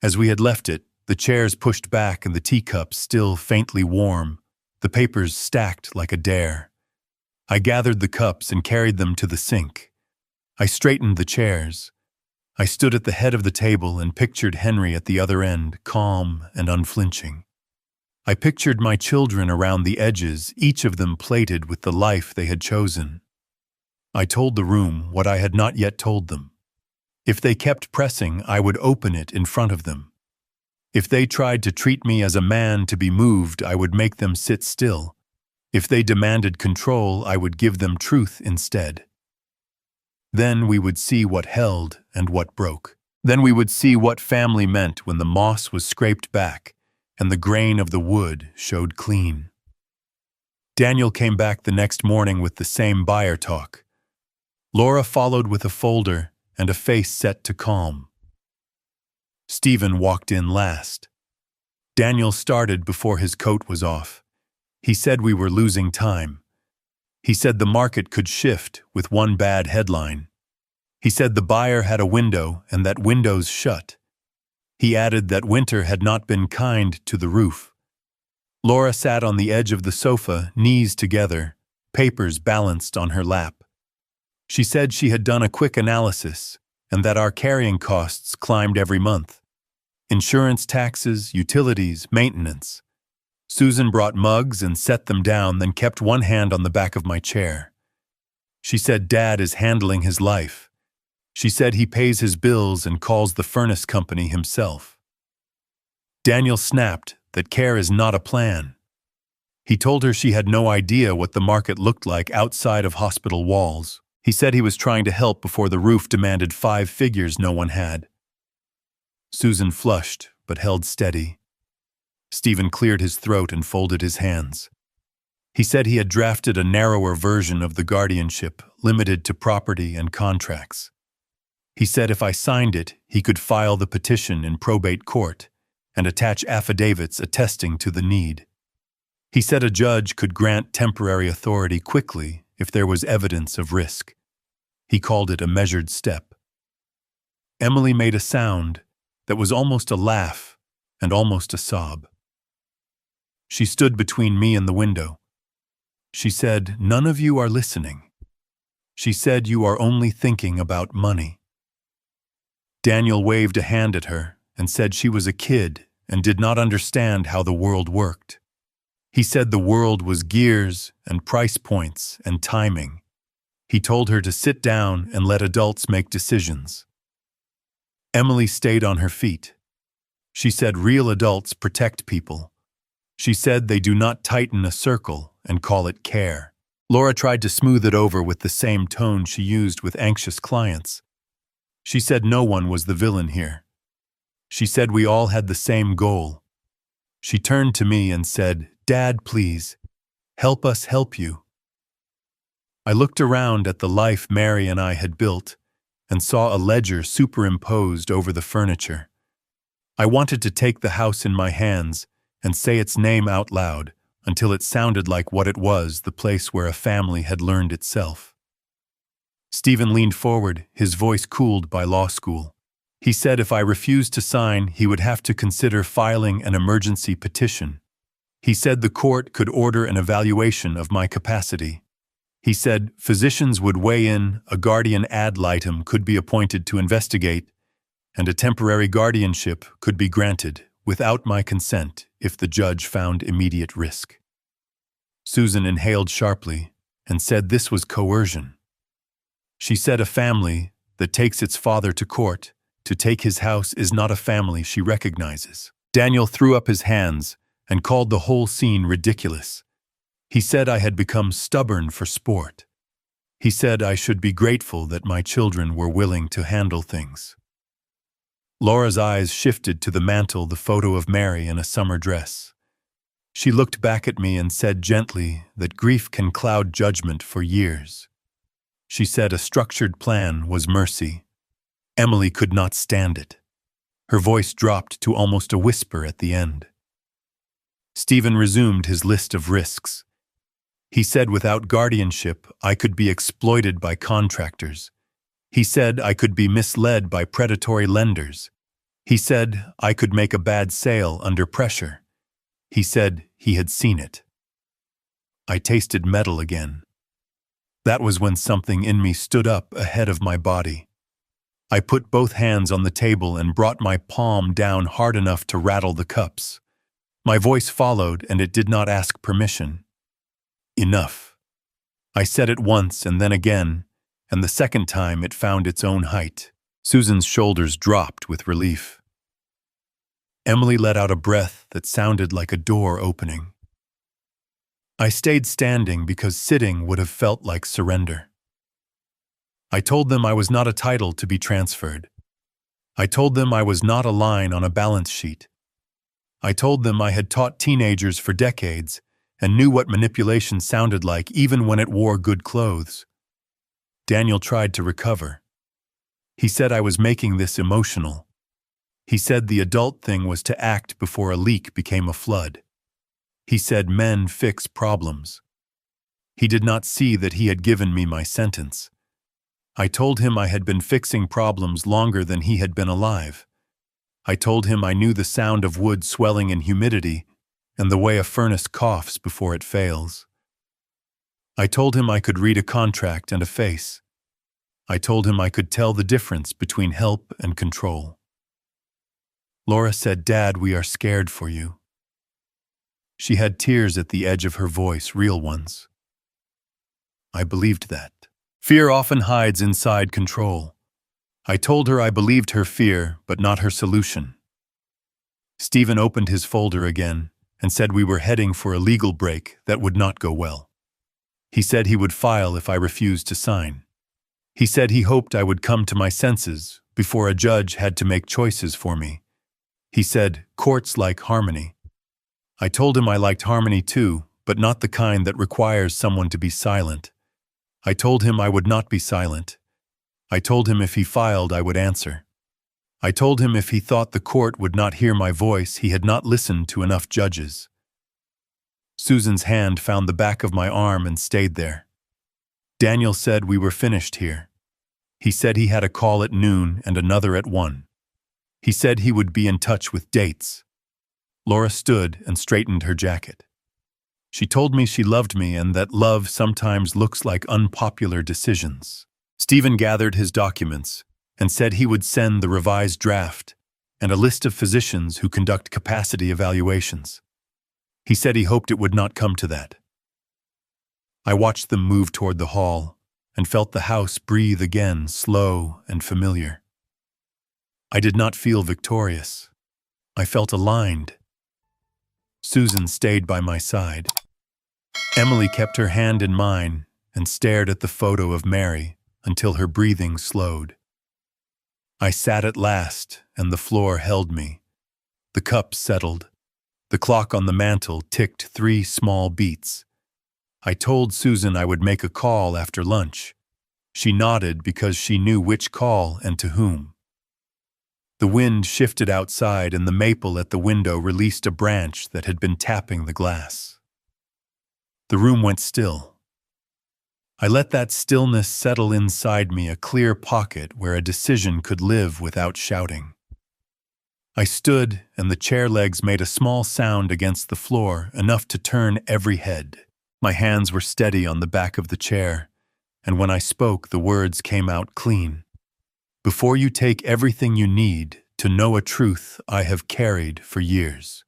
As we had left it, the chairs pushed back and the teacups still faintly warm, the papers stacked like a dare. I gathered the cups and carried them to the sink. I straightened the chairs. I stood at the head of the table and pictured Henry at the other end, calm and unflinching. I pictured my children around the edges, each of them plated with the life they had chosen. I told the room what I had not yet told them. If they kept pressing, I would open it in front of them. If they tried to treat me as a man to be moved, I would make them sit still. If they demanded control, I would give them truth instead. Then we would see what held and what broke. Then we would see what family meant when the moss was scraped back and the grain of the wood showed clean. Daniel came back the next morning with the same buyer talk. Laura followed with a folder and a face set to calm. Stephen walked in last. Daniel started before his coat was off. He said we were losing time. He said the market could shift with one bad headline. He said the buyer had a window and that window's shut. He added that winter had not been kind to the roof. Laura sat on the edge of the sofa, knees together, papers balanced on her lap. She said she had done a quick analysis and that our carrying costs climbed every month. Insurance, taxes, utilities, maintenance. Susan brought mugs and set them down, then kept one hand on the back of my chair. She said Dad is handling his life. She said he pays his bills and calls the furnace company himself. Daniel snapped that care is not a plan. He told her she had no idea what the market looked like outside of hospital walls. He said he was trying to help before the roof demanded 5 figures no one had. Susan flushed, but held steady. Stephen cleared his throat and folded his hands. He said he had drafted a narrower version of the guardianship, limited to property and contracts. He said if I signed it, he could file the petition in probate court and attach affidavits attesting to the need. He said a judge could grant temporary authority quickly if there was evidence of risk. He called it a measured step. Emily made a sound that was almost a laugh and almost a sob. She stood between me and the window. She said, "None of you are listening." She said, "You are only thinking about money." Daniel waved a hand at her and said she was a kid and did not understand how the world worked. He said the world was gears and price points and timing. He told her to sit down and let adults make decisions. Emily stayed on her feet. She said real adults protect people. She said they do not tighten a circle and call it care. Laura tried to smooth it over with the same tone she used with anxious clients. She said no one was the villain here. She said we all had the same goal. She turned to me and said, "Dad, please, help us help you." I looked around at the life Mary and I had built and saw a ledger superimposed over the furniture. I wanted to take the house in my hands and say its name out loud until it sounded like what it was, the place where a family had learned itself. Stephen leaned forward, his voice cooled by law school. He said if I refused to sign, he would have to consider filing an emergency petition. He said the court could order an evaluation of my capacity. He said physicians would weigh in, a guardian ad litem could be appointed to investigate, and a temporary guardianship could be granted without my consent if the judge found immediate risk. Susan inhaled sharply and said this was coercion. She said a family that takes its father to court to take his house is not a family she recognizes. Daniel threw up his hands and called the whole scene ridiculous. He said I had become stubborn for sport. He said I should be grateful that my children were willing to handle things. Laura's eyes shifted to the mantel, the photo of Mary in a summer dress. She looked back at me and said gently that grief can cloud judgment for years. She said a structured plan was mercy. Emily could not stand it. Her voice dropped to almost a whisper at the end. Stephen resumed his list of risks. He said without guardianship, I could be exploited by contractors. He said I could be misled by predatory lenders. He said I could make a bad sale under pressure. He said he had seen it. I tasted metal again. That was when something in me stood up ahead of my body. I put both hands on the table and brought my palm down hard enough to rattle the cups. My voice followed, and it did not ask permission. Enough. I said it once and then again, and the second time it found its own height. Susan's shoulders dropped with relief. Emily let out a breath that sounded like a door opening. I stayed standing because sitting would have felt like surrender. I told them I was not a title to be transferred. I told them I was not a line on a balance sheet. I told them I had taught teenagers for decades and knew what manipulation sounded like even when it wore good clothes. Daniel tried to recover. He said I was making this emotional. He said the adult thing was to act before a leak became a flood. He said men fix problems. He did not see that he had given me my sentence. I told him I had been fixing problems longer than he had been alive. I told him I knew the sound of wood swelling in humidity and the way a furnace coughs before it fails. I told him I could read a contract and a face. I told him I could tell the difference between help and control. Laura said, "Dad, we are scared for you." She had tears at the edge of her voice, real ones. I believed that. Fear often hides inside control. I told her I believed her fear, but not her solution. Stephen opened his folder again and said we were heading for a legal break that would not go well. He said he would file if I refused to sign. He said he hoped I would come to my senses before a judge had to make choices for me. He said, courts like harmony. I told him I liked harmony too, but not the kind that requires someone to be silent. I told him I would not be silent. I told him if he filed, I would answer. I told him if he thought the court would not hear my voice, he had not listened to enough judges. Susan's hand found the back of my arm and stayed there. Daniel said we were finished here. He said he had a call at noon and another at 1. He said he would be in touch with dates. Laura stood and straightened her jacket. She told me she loved me and that love sometimes looks like unpopular decisions. Stephen gathered his documents and said he would send the revised draft and a list of physicians who conduct capacity evaluations. He said he hoped it would not come to that. I watched them move toward the hall, and felt the house breathe again, slow and familiar. I did not feel victorious. I felt aligned. Susan stayed by my side. Emily kept her hand in mine and stared at the photo of Mary until her breathing slowed. I sat at last, and the floor held me. The cups settled. The clock on the mantel ticked 3 small beats. I told Susan I would make a call after lunch. She nodded because she knew which call and to whom. The wind shifted outside, and the maple at the window released a branch that had been tapping the glass. The room went still. I let that stillness settle inside me, a clear pocket where a decision could live without shouting. I stood, and the chair legs made a small sound against the floor, enough to turn every head. My hands were steady on the back of the chair, and when I spoke, the words came out clean. Before you take everything you need to know a truth I have carried for years.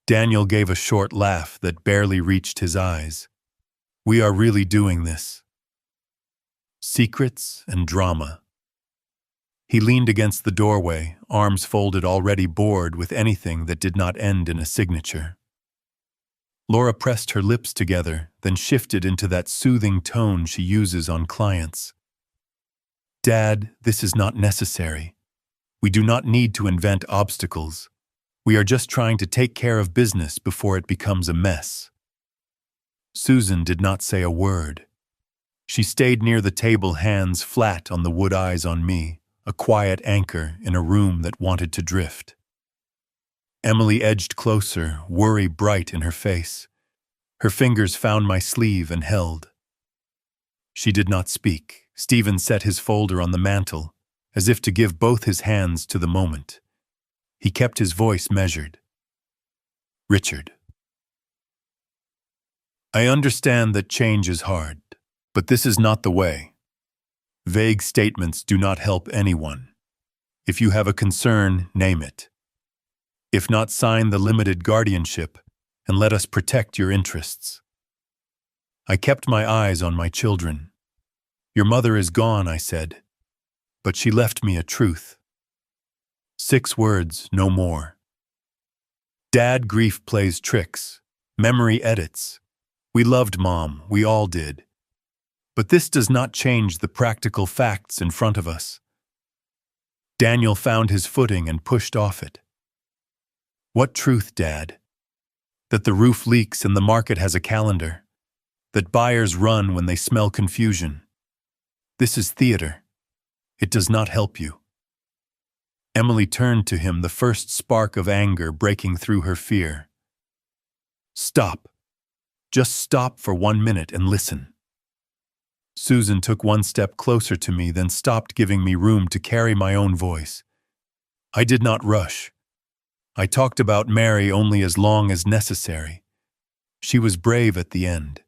Daniel gave a short laugh that barely reached his eyes. We are really doing this. Secrets and drama. He leaned against the doorway, arms folded, already bored with anything that did not end in a signature. Laura pressed her lips together, then shifted into that soothing tone she uses on clients. Dad, this is not necessary. We do not need to invent obstacles. We are just trying to take care of business before it becomes a mess. Susan did not say a word. She stayed near the table, hands flat on the wood, eyes on me, a quiet anchor in a room that wanted to drift. Emily edged closer, worry bright in her face. Her fingers found my sleeve and held. She did not speak. Stephen set his folder on the mantel, as if to give both his hands to the moment. He kept his voice measured. Richard. I understand that change is hard, but this is not the way. Vague statements do not help anyone. If you have a concern, name it. If not, sign the limited guardianship and let us protect your interests. I kept my eyes on my children. Your mother is gone, I said, but she left me a truth. 6 words, no more. Dad, grief plays tricks. Memory edits. We loved Mom, we all did. But this does not change the practical facts in front of us. Daniel found his footing and pushed off it. What truth, Dad? That the roof leaks and the market has a calendar. That buyers run when they smell confusion. This is theater. It does not help you. Emily turned to him, the first spark of anger breaking through her fear. Stop. Just stop for 1 minute and listen. Susan took 1 step closer to me, then stopped, giving me room to carry my own voice. I did not rush. I talked about Mary only as long as necessary. She was brave at the end.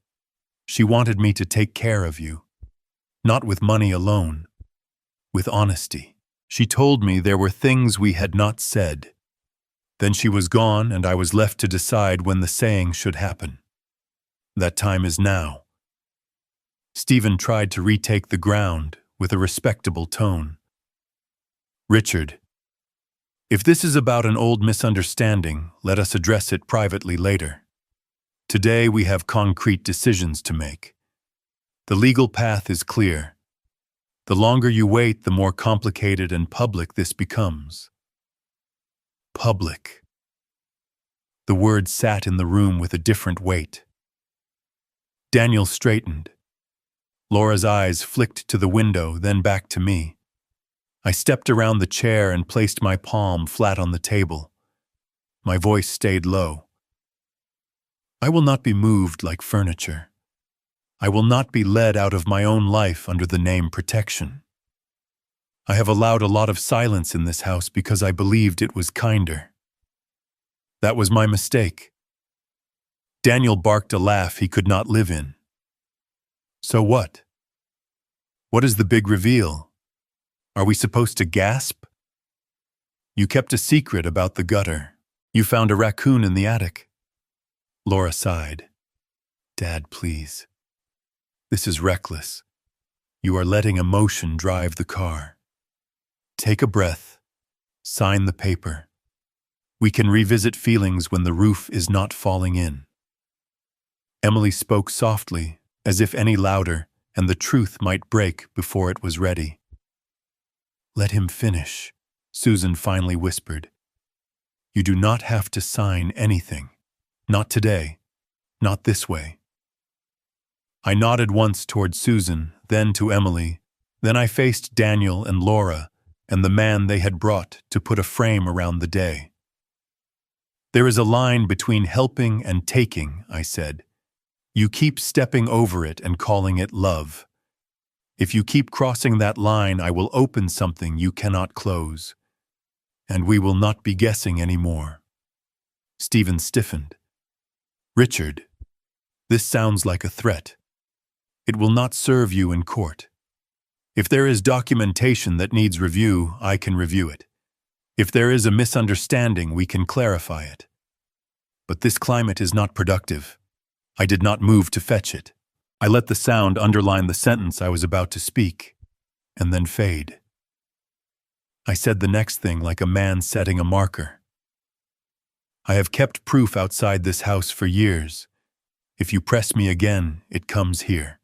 She wanted me to take care of you. Not with money alone, with honesty. She told me there were things we had not said. Then she was gone, and I was left to decide when the saying should happen. That time is now. Stephen tried to retake the ground with a respectable tone. Richard, if this is about an old misunderstanding, let us address it privately later. Today we have concrete decisions to make. The legal path is clear. The longer you wait, the more complicated and public this becomes. Public. The word sat in the room with a different weight. Daniel straightened. Laura's eyes flicked to the window, then back to me. I stepped around the chair and placed my palm flat on the table. My voice stayed low. I will not be moved like furniture. I will not be led out of my own life under the name protection. I have allowed a lot of silence in this house because I believed it was kinder. That was my mistake. Daniel barked a laugh he could not live in. So what? What is the big reveal? Are we supposed to gasp? You kept a secret about the gutter. You found a raccoon in the attic. Laura sighed. Dad, please. This is reckless. You are letting emotion drive the car. Take a breath. Sign the paper. We can revisit feelings when the roof is not falling in. Emily spoke softly, as if any louder, and the truth might break before it was ready. Let him finish, Susan finally whispered. You do not have to sign anything. Not today. Not this way. I nodded once toward Susan, then to Emily. Then I faced Daniel and Laura, and the man they had brought to put a frame around the day. There is a line between helping and taking, I said. You keep stepping over it and calling it love. If you keep crossing that line, I will open something you cannot close. And we will not be guessing anymore. Stephen stiffened. Richard, this sounds like a threat. It will not serve you in court. If there is documentation that needs review, I can review it. If there is a misunderstanding, we can clarify it. But this climate is not productive. I did not move to fetch it. I let the sound underline the sentence I was about to speak, and then fade. I said the next thing like a man setting a marker. I have kept proof outside this house for years. If you press me again, it comes here.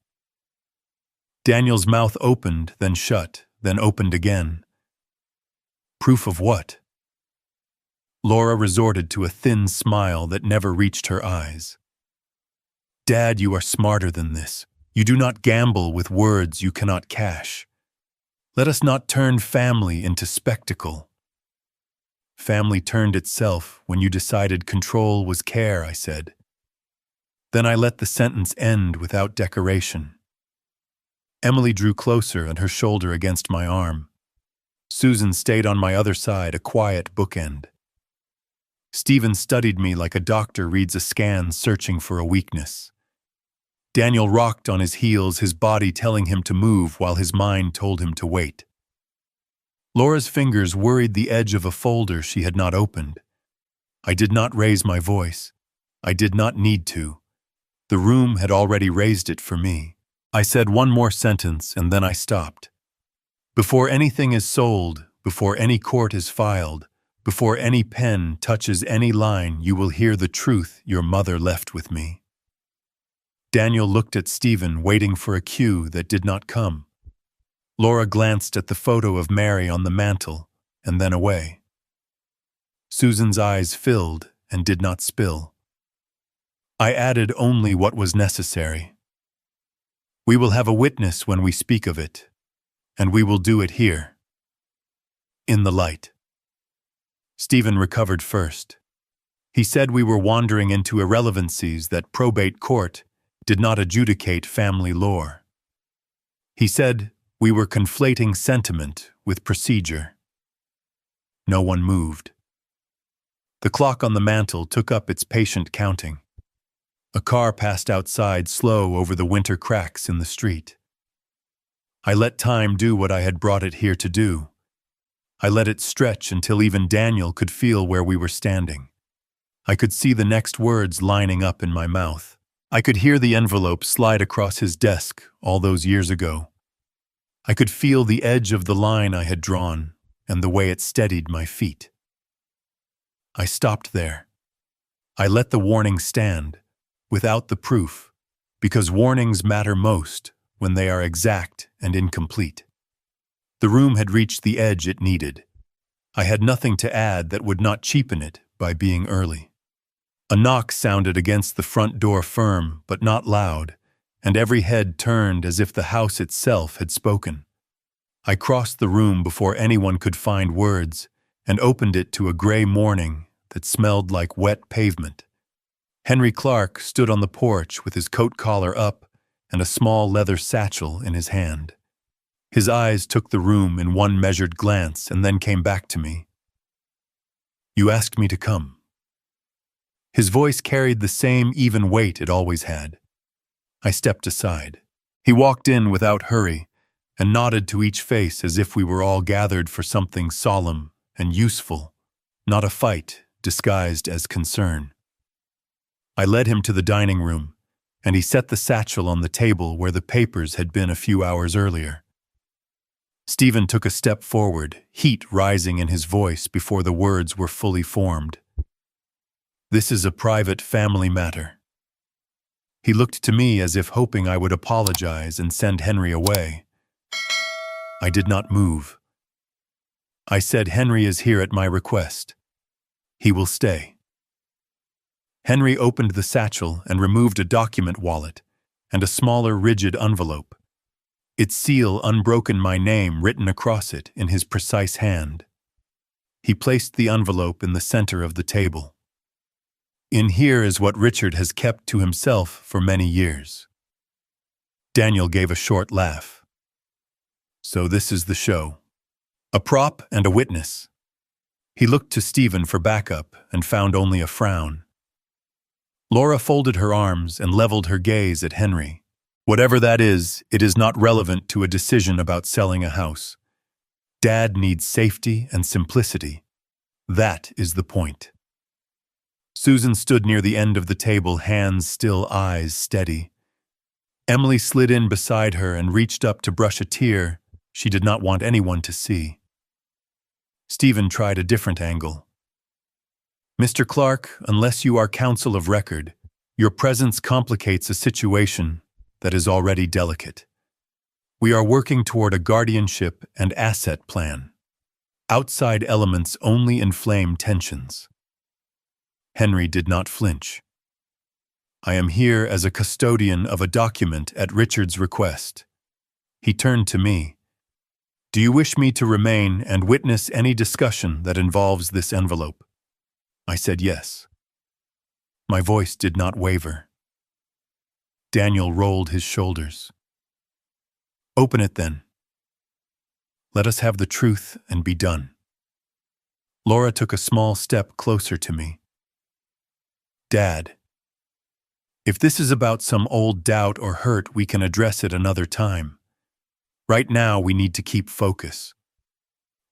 Daniel's mouth opened, then shut, then opened again. Proof of what? Laura resorted to a thin smile that never reached her eyes. Dad, you are smarter than this. You do not gamble with words you cannot cash. Let us not turn family into spectacle. Family turned itself when you decided control was care, I said. Then I let the sentence end without decoration. Emily drew closer and her shoulder against my arm. Susan stayed on my other side, a quiet bookend. Stephen studied me like a doctor reads a scan searching for a weakness. Daniel rocked on his heels, his body telling him to move while his mind told him to wait. Laura's fingers worried the edge of a folder she had not opened. I did not raise my voice. I did not need to. The room had already raised it for me. I said one more sentence and then I stopped. Before anything is sold, before any court is filed, before any pen touches any line, you will hear the truth your mother left with me. Daniel looked at Stephen, waiting for a cue that did not come. Laura glanced at the photo of Mary on the mantel, and then away. Susan's eyes filled and did not spill. I added only what was necessary. We will have a witness when we speak of it, and we will do it here. In the light. Stephen recovered first. He said we were wandering into irrelevancies that probate court did not adjudicate family lore. He said we were conflating sentiment with procedure. No one moved. The clock on the mantel took up its patient counting. A car passed outside, slow over the winter cracks in the street. I let time do what I had brought it here to do. I let it stretch until even Daniel could feel where we were standing. I could see the next words lining up in my mouth. I could hear the envelope slide across his desk all those years ago. I could feel the edge of the line I had drawn and the way it steadied my feet. I stopped there. I let the warning stand, without the proof, because warnings matter most when they are exact and incomplete. The room had reached the edge it needed. I had nothing to add that would not cheapen it by being early. A knock sounded against the front door, firm but not loud, and every head turned as if the house itself had spoken. I crossed the room before anyone could find words and opened it to a gray morning that smelled like wet pavement. Henry Clark stood on the porch with his coat collar up and a small leather satchel in his hand. His eyes took the room in one measured glance and then came back to me. You asked me to come. His voice carried the same even weight it always had. I stepped aside. He walked in without hurry and nodded to each face as if we were all gathered for something solemn and useful, not a fight disguised as concern. I led him to the dining room, and he set the satchel on the table where the papers had been a few hours earlier. Stephen took a step forward, heat rising in his voice before the words were fully formed. "This is a private family matter." He looked to me as if hoping I would apologize and send Henry away. I did not move. I said, "Henry is here at my request. He will stay." Henry opened the satchel and removed a document wallet and a smaller, rigid envelope. Its seal unbroken, my name written across it in his precise hand. He placed the envelope in the center of the table. "In here is what Richard has kept to himself for many years." Daniel gave a short laugh. "So this is the show. A prop and a witness." He looked to Stephen for backup and found only a frown. Laura folded her arms and leveled her gaze at Henry. "Whatever that is, it is not relevant to a decision about selling a house. Dad needs safety and simplicity. That is the point." Susan stood near the end of the table, hands still, eyes steady. Emily slid in beside her and reached up to brush a tear she did not want anyone to see. Stephen tried a different angle. "Mr. Clark, unless you are counsel of record, your presence complicates a situation that is already delicate. We are working toward a guardianship and asset plan. Outside elements only inflame tensions." Henry did not flinch. "I am here as a custodian of a document at Richard's request." He turned to me. "Do you wish me to remain and witness any discussion that involves this envelope?" I said yes. My voice did not waver. Daniel rolled his shoulders. "Open it then. Let us have the truth and be done." Laura took a small step closer to me. "Dad, if this is about some old doubt or hurt, we can address it another time. Right now, we need to keep focus.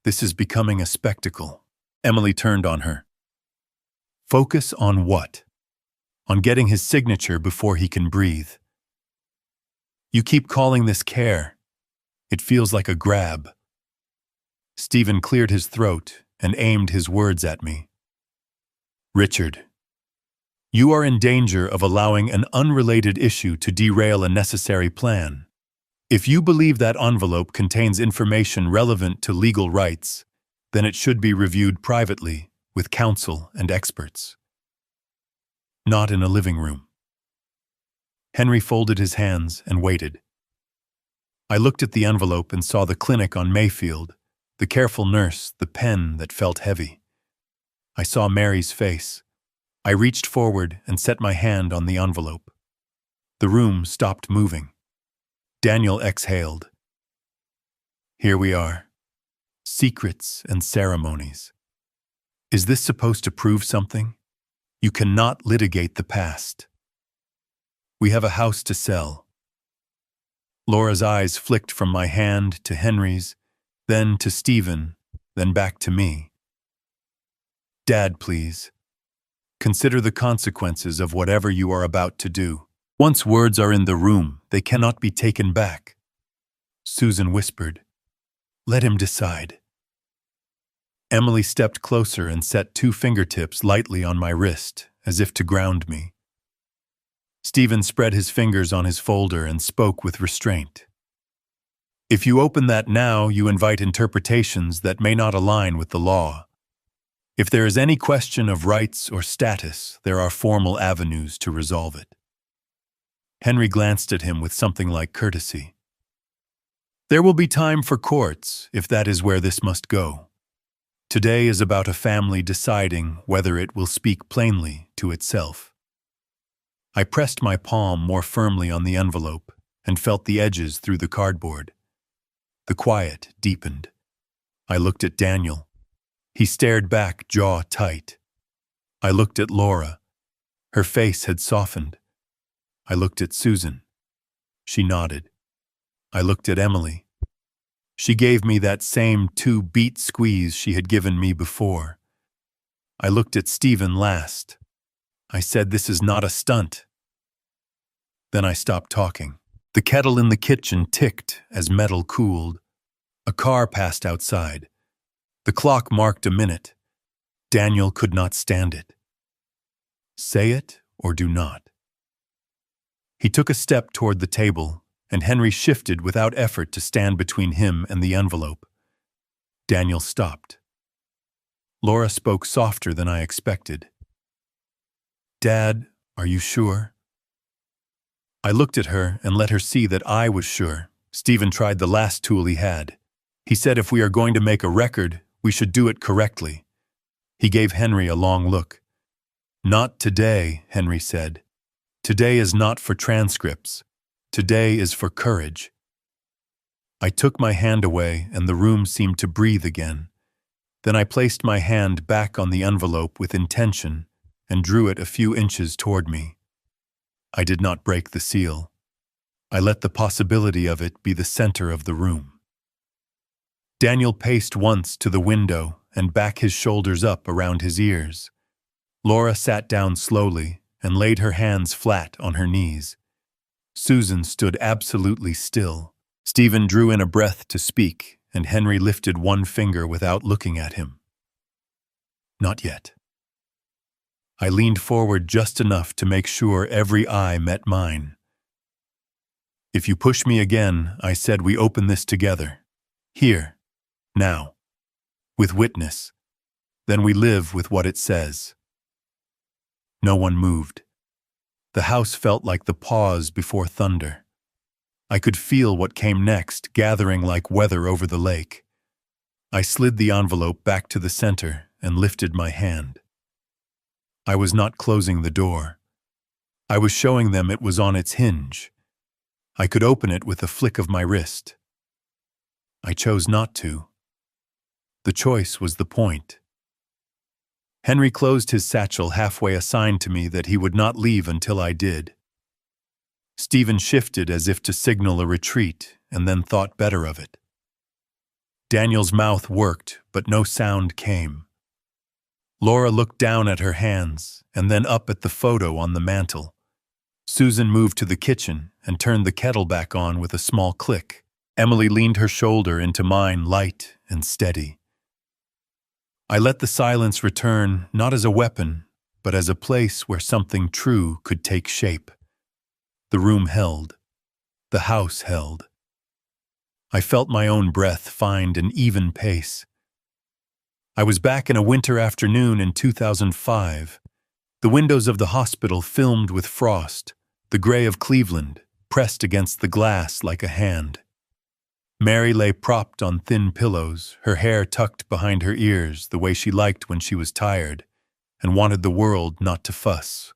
This is becoming a spectacle." Emily turned on her. "Focus on what?" "On getting his signature before he can breathe." "You keep calling this care. It feels like a grab." Stephen cleared his throat and aimed his words at me. "Richard, you are in danger of allowing an unrelated issue to derail a necessary plan. If you believe that envelope contains information relevant to legal rights, then it should be reviewed privately with counsel and experts. Not in a living room." Henry folded his hands and waited. I looked at the envelope and saw the clinic on Mayfield, the careful nurse, the pen that felt heavy. I saw Mary's face. I reached forward and set my hand on the envelope. The room stopped moving. Daniel exhaled. "Here we are. Secrets and ceremonies. Is this supposed to prove something? You cannot litigate the past. We have a house to sell." Laura's eyes flicked from my hand to Henry's, then to Stephen, then back to me. "Dad, please. Consider the consequences of whatever you are about to do. Once words are in the room, they cannot be taken back." Susan whispered, "Let him decide." Emily stepped closer and set 2 fingertips lightly on my wrist, as if to ground me. Stephen spread his fingers on his folder and spoke with restraint. "If you open that now, you invite interpretations that may not align with the law. If there is any question of rights or status, there are formal avenues to resolve it." Henry glanced at him with something like courtesy. "There will be time for courts, if that is where this must go. Today is about a family deciding whether it will speak plainly to itself." I pressed my palm more firmly on the envelope and felt the edges through the cardboard. The quiet deepened. I looked at Daniel. He stared back, jaw tight. I looked at Laura. Her face had softened. I looked at Susan. She nodded. I looked at Emily. She gave me that same 2-beat squeeze she had given me before. I looked at Stephen last. I said, "This is not a stunt." Then I stopped talking. The kettle in the kitchen ticked as metal cooled. A car passed outside. The clock marked a minute. Daniel could not stand it. Say it or do not. He took a step toward the table, and Henry shifted without effort to stand between him and the envelope. Daniel stopped. Laura spoke softer than I expected. Dad, are you sure? I looked at her and let her see that I was sure. Stephen tried the last tool he had. He said if we are going to make a record, we should do it correctly. He gave Henry a long look. Not today, Henry said. Today is not for transcripts. Today is for courage. I took my hand away and the room seemed to breathe again. Then I placed my hand back on the envelope with intention and drew it a few inches toward me. I did not break the seal. I let the possibility of it be the center of the room. Daniel paced once to the window and back his shoulders up around his ears. Laura sat down slowly and laid her hands flat on her knees. Susan stood absolutely still. Stephen drew in a breath to speak, and Henry lifted one finger without looking at him. Not yet. I leaned forward just enough to make sure every eye met mine. If you push me again, I said we open this together. Here. Now. With witness. Then we live with what it says. No one moved. The house felt like the pause before thunder. I could feel what came next, gathering like weather over the lake. I slid the envelope back to the center and lifted my hand. I was not closing the door. I was showing them it was on its hinge. I could open it with a flick of my wrist. I chose not to. The choice was the point. Henry closed his satchel halfway, a sign to me that he would not leave until I did. Stephen shifted as if to signal a retreat and then thought better of it. Daniel's mouth worked, but no sound came. Laura looked down at her hands and then up at the photo on the mantel. Susan moved to the kitchen and turned the kettle back on with a small click. Emily leaned her shoulder into mine, light and steady. I let the silence return not as a weapon, but as a place where something true could take shape. The room held. The house held. I felt my own breath find an even pace. I was back in a winter afternoon in 2005. The windows of the hospital filmed with frost, the gray of Cleveland pressed against the glass like a hand. Mary lay propped on thin pillows, her hair tucked behind her ears the way she liked when she was tired and wanted the world not to fuss.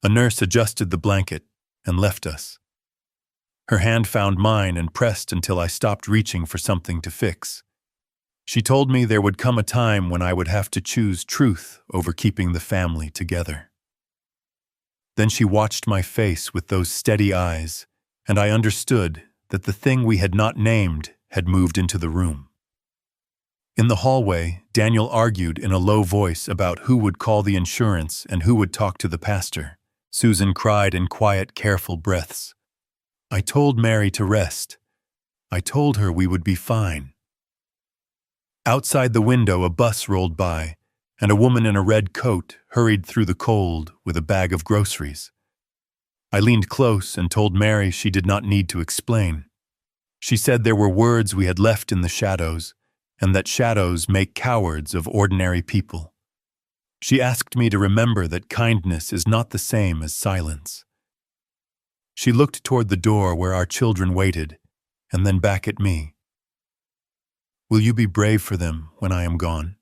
A nurse adjusted the blanket and left us. Her hand found mine and pressed until I stopped reaching for something to fix. She told me there would come a time when I would have to choose truth over keeping the family together. Then she watched my face with those steady eyes, and I understood that the thing we had not named had moved into the room. In the hallway, Daniel argued in a low voice about who would call the insurance and who would talk to the pastor. Susan cried in quiet, careful breaths. I told Mary to rest. I told her we would be fine. Outside the window, a bus rolled by, and a woman in a red coat hurried through the cold with a bag of groceries. I leaned close and told Mary she did not need to explain. She said there were words we had left in the shadows, and that shadows make cowards of ordinary people. She asked me to remember that kindness is not the same as silence. She looked toward the door where our children waited, and then back at me. Will you be brave for them when I am gone?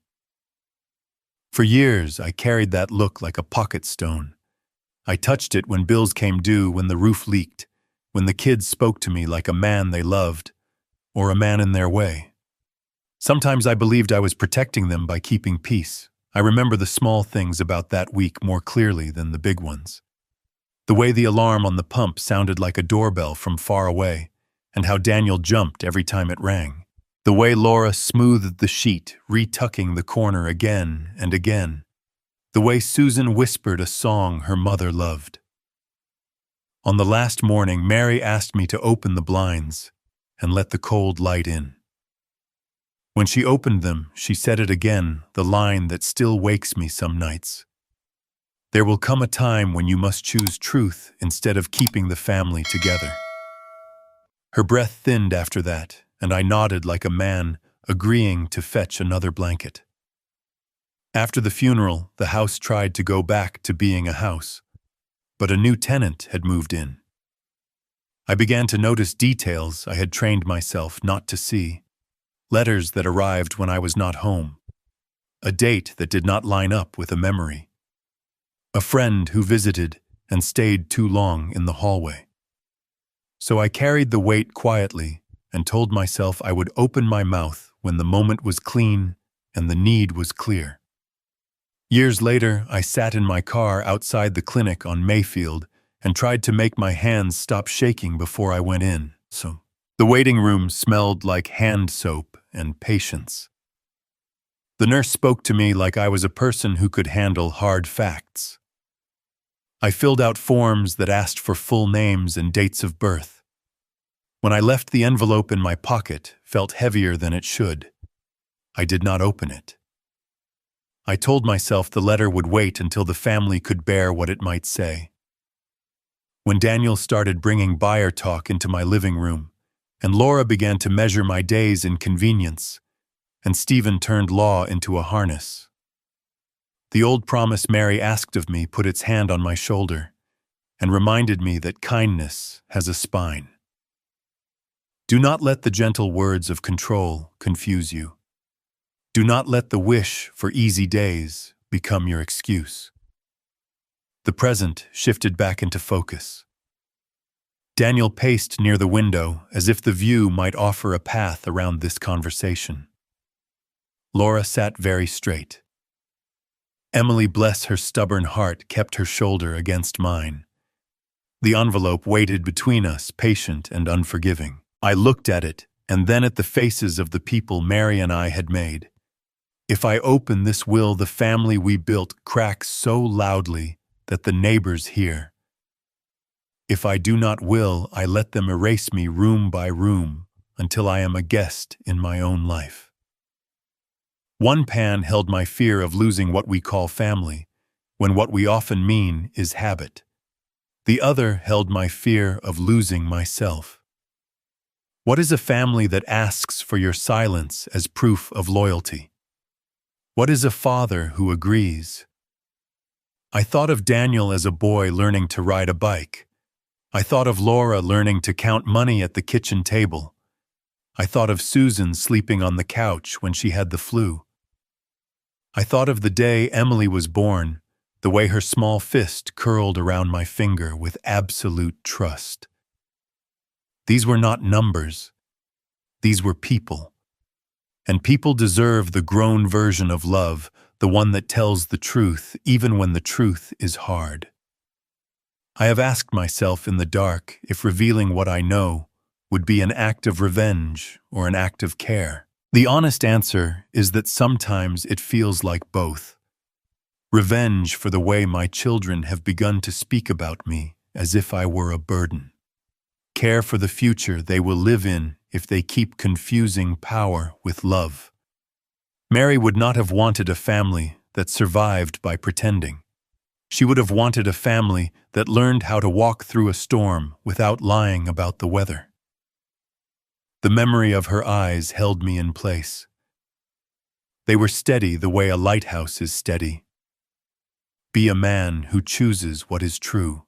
For years, I carried that look like a pocket stone. I touched it when bills came due, when the roof leaked, when the kids spoke to me like a man they loved, or a man in their way. Sometimes I believed I was protecting them by keeping peace. I remember the small things about that week more clearly than the big ones. The way the alarm on the pump sounded like a doorbell from far away, and how Daniel jumped every time it rang. The way Laura smoothed the sheet, retucking the corner again and again. The way Susan whispered a song her mother loved. On the last morning, Mary asked me to open the blinds and let the cold light in. When she opened them, she said it again, the line that still wakes me some nights. There will come a time when you must choose truth instead of keeping the family together. Her breath thinned after that, and I nodded like a man, agreeing to fetch another blanket. After the funeral, the house tried to go back to being a house, but a new tenant had moved in. I began to notice details I had trained myself not to see. Letters that arrived when I was not home. A date that did not line up with a memory. A friend who visited and stayed too long in the hallway. So I carried the weight quietly and told myself I would open my mouth when the moment was clean and the need was clear. Years later, I sat in my car outside the clinic on Mayfield and tried to make my hands stop shaking before I went in. The waiting room smelled like hand soap and patience. The nurse spoke to me like I was a person who could handle hard facts. I filled out forms that asked for full names and dates of birth. When I left, the envelope in my pocket felt heavier than it should. I did not open it. I told myself the letter would wait until the family could bear what it might say. When Daniel started bringing buyer talk into my living room, and Laura began to measure my days in convenience, and Stephen turned law into a harness. The old promise Mary asked of me put its hand on my shoulder and reminded me that kindness has a spine. Do not let the gentle words of control confuse you. Do not let the wish for easy days become your excuse. The present shifted back into focus. Daniel paced near the window as if the view might offer a path around this conversation. Laura sat very straight. Emily, bless her stubborn heart, kept her shoulder against mine. The envelope waited between us, patient and unforgiving. I looked at it, and then at the faces of the people Mary and I had made. If I open this will, the family we built cracks so loudly that the neighbors hear. If I do not will, I let them erase me room by room until I am a guest in my own life. One pan held my fear of losing what we call family, when what we often mean is habit. The other held my fear of losing myself. What is a family that asks for your silence as proof of loyalty? What is a father who agrees? I thought of Daniel as a boy learning to ride a bike. I thought of Laura learning to count money at the kitchen table. I thought of Susan sleeping on the couch when she had the flu. I thought of the day Emily was born, the way her small fist curled around my finger with absolute trust. These were not numbers. These were people. And people deserve the grown version of love, the one that tells the truth even when the truth is hard. I have asked myself in the dark if revealing what I know would be an act of revenge or an act of care. The honest answer is that sometimes it feels like both. Revenge for the way my children have begun to speak about me as if I were a burden. Care for the future they will live in if they keep confusing power with love. Mary would not have wanted a family that survived by pretending. She would have wanted a family that learned how to walk through a storm without lying about the weather. The memory of her eyes held me in place. They were steady the way a lighthouse is steady. Be a man who chooses what is true.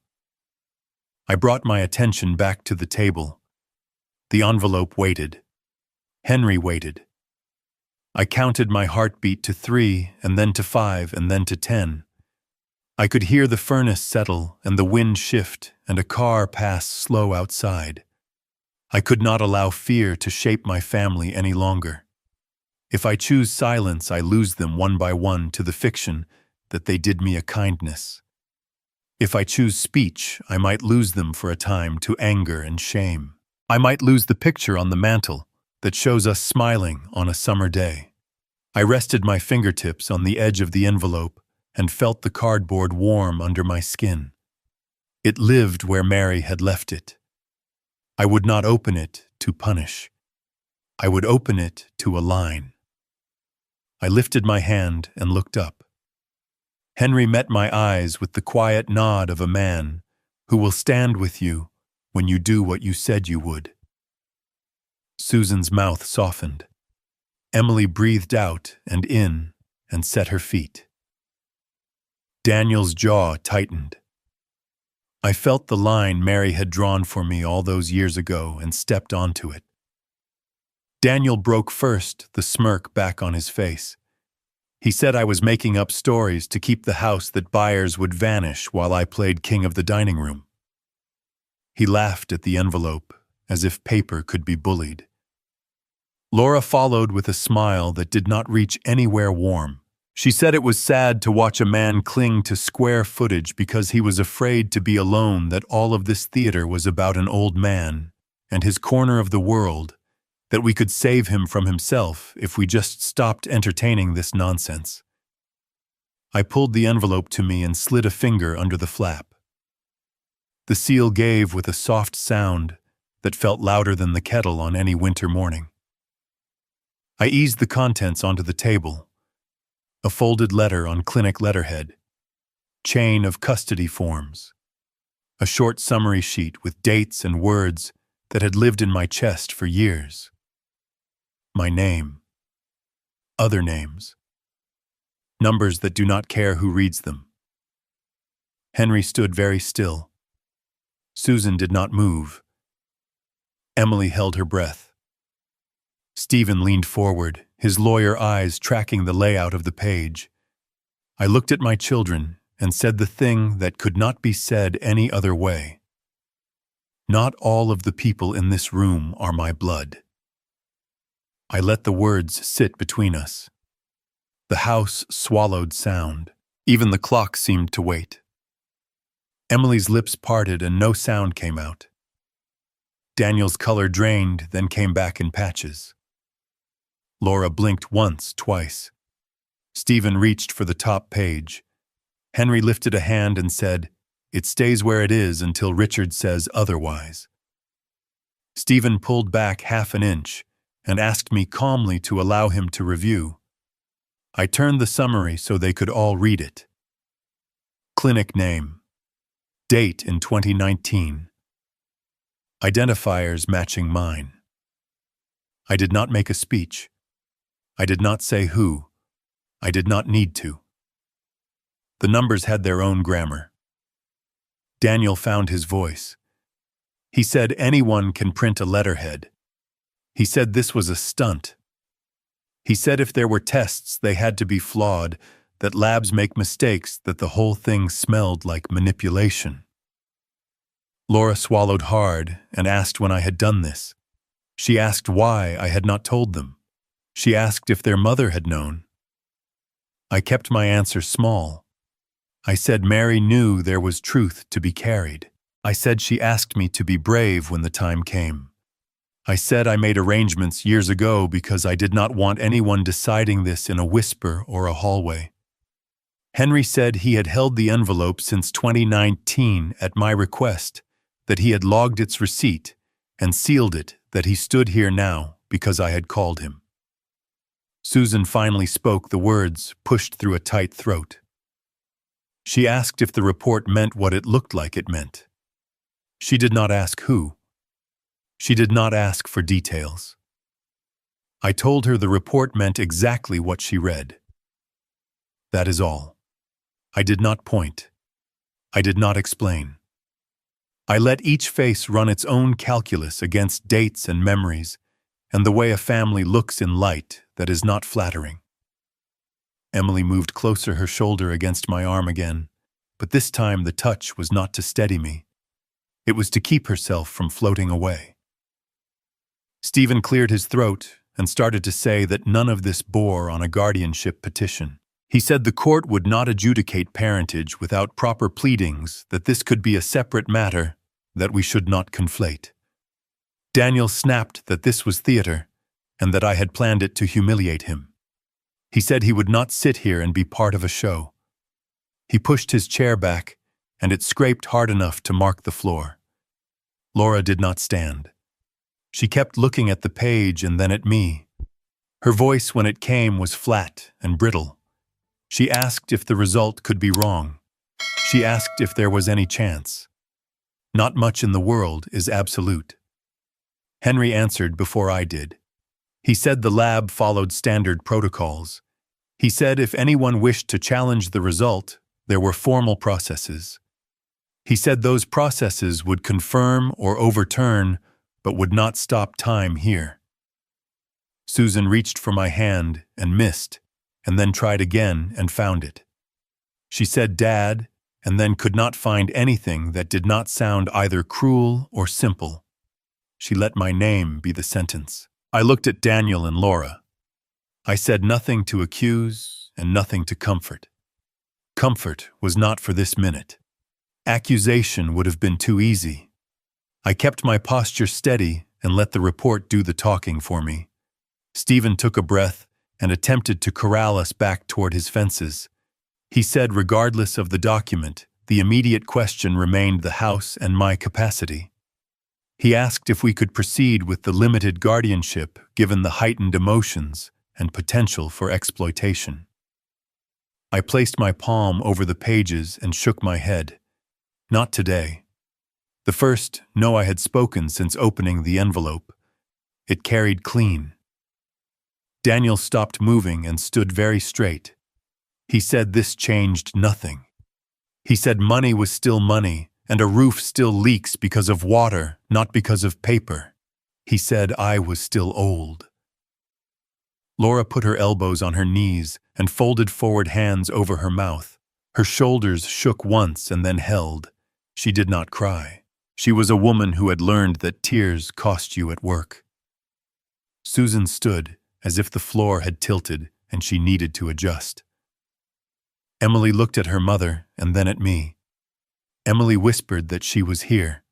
I brought my attention back to the table. The envelope waited. Henry waited. I counted my heartbeat to 3, and then to 5, and then to 10. I could hear the furnace settle and the wind shift and a car pass slow outside. I could not allow fear to shape my family any longer. If I choose silence, I lose them one by one to the fiction that they did me a kindness. If I choose speech, I might lose them for a time to anger and shame. I might lose the picture on the mantel that shows us smiling on a summer day. I rested my fingertips on the edge of the envelope and felt the cardboard warm under my skin. It lived where Mary had left it. I would not open it to punish. I would open it to align. I lifted my hand and looked up. Henry met my eyes with the quiet nod of a man who will stand with you when you do what you said you would. Susan's mouth softened. Emily breathed out and in and set her feet. Daniel's jaw tightened. I felt the line Mary had drawn for me all those years ago and stepped onto it. Daniel broke first, the smirk back on his face. He said I was making up stories to keep the house that buyers would vanish while I played king of the dining room. He laughed at the envelope, as if paper could be bullied. Laura followed with a smile that did not reach anywhere warm. She said it was sad to watch a man cling to square footage because he was afraid to be alone, that all of this theater was about an old man and his corner of the world, that we could save him from himself if we just stopped entertaining this nonsense. I pulled the envelope to me and slid a finger under the flap. The seal gave with a soft sound that felt louder than the kettle on any winter morning. I eased the contents onto the table. A folded letter on clinic letterhead, chain of custody forms, a short summary sheet with dates and words that had lived in my chest for years. My name, other names, numbers that do not care who reads them. Henry stood very still. Susan did not move. Emily held her breath. Stephen leaned forward, his lawyer eyes tracking the layout of the page. I looked at my children and said the thing that could not be said any other way. Not all of the people in this room are my blood. I let the words sit between us. The house swallowed sound. Even the clock seemed to wait. Emily's lips parted and no sound came out. Daniel's color drained, then came back in patches. Laura blinked once, twice. Stephen reached for the top page. Henry lifted a hand and said, "It stays where it is until Richard says otherwise." Stephen pulled back half an inch and asked me calmly to allow him to review. I turned the summary so they could all read it. Clinic name. Date in 2019. Identifiers matching mine. I did not make a speech. I did not say who. I did not need to. The numbers had their own grammar. Daniel found his voice. He said anyone can print a letterhead. He said this was a stunt. He said if there were tests, they had to be flawed, that labs make mistakes, that the whole thing smelled like manipulation. Laura swallowed hard and asked when I had done this. She asked why I had not told them. She asked if their mother had known. I kept my answer small. I said Mary knew there was truth to be carried. I said she asked me to be brave when the time came. I said I made arrangements years ago because I did not want anyone deciding this in a whisper or a hallway. Henry said he had held the envelope since 2019 at my request, that he had logged its receipt and sealed it, that he stood here now because I had called him. Susan finally spoke, the words pushed through a tight throat. She asked if the report meant what it looked like it meant. She did not ask who. She did not ask for details. I told her the report meant exactly what she read. That is all. I did not point. I did not explain. I let each face run its own calculus against dates and memories, and the way a family looks in light that is not flattering. Emily moved closer, her shoulder against my arm again, but this time the touch was not to steady me. It was to keep herself from floating away. Stephen cleared his throat and started to say that none of this bore on a guardianship petition. He said the court would not adjudicate parentage without proper pleadings, that this could be a separate matter, that we should not conflate. Daniel snapped that this was theater, and that I had planned it to humiliate him. He said he would not sit here and be part of a show. He pushed his chair back and it scraped hard enough to mark the floor. Laura did not stand. She kept looking at the page and then at me. Her voice, when it came, was flat and brittle. She asked if the result could be wrong. She asked if there was any chance. Not much in the world is absolute. Henry answered before I did. He said the lab followed standard protocols. He said if anyone wished to challenge the result, there were formal processes. He said those processes would confirm or overturn, but would not stop time here. Susan reached for my hand and missed, and then tried again and found it. She said "Dad," and then could not find anything that did not sound either cruel or simple. She let my name be the sentence. I looked at Daniel and Laura. I said nothing to accuse and nothing to comfort. Comfort was not for this minute. Accusation would have been too easy. I kept my posture steady and let the report do the talking for me. Stephen took a breath and attempted to corral us back toward his fences. He said regardless of the document, the immediate question remained the house and my capacity. He asked if we could proceed with the limited guardianship given the heightened emotions and potential for exploitation. I placed my palm over the pages and shook my head. Not today. The first no I had spoken since opening the envelope. It carried clean. Daniel stopped moving and stood very straight. He said this changed nothing. He said money was still money, and a roof still leaks because of water, not because of paper. He said I was still old. Laura put her elbows on her knees and folded forward hands over her mouth. Her shoulders shook once and then held. She did not cry. She was a woman who had learned that tears cost you at work. Susan stood as if the floor had tilted and she needed to adjust. Emily looked at her mother and then at me. Emily whispered that she was here.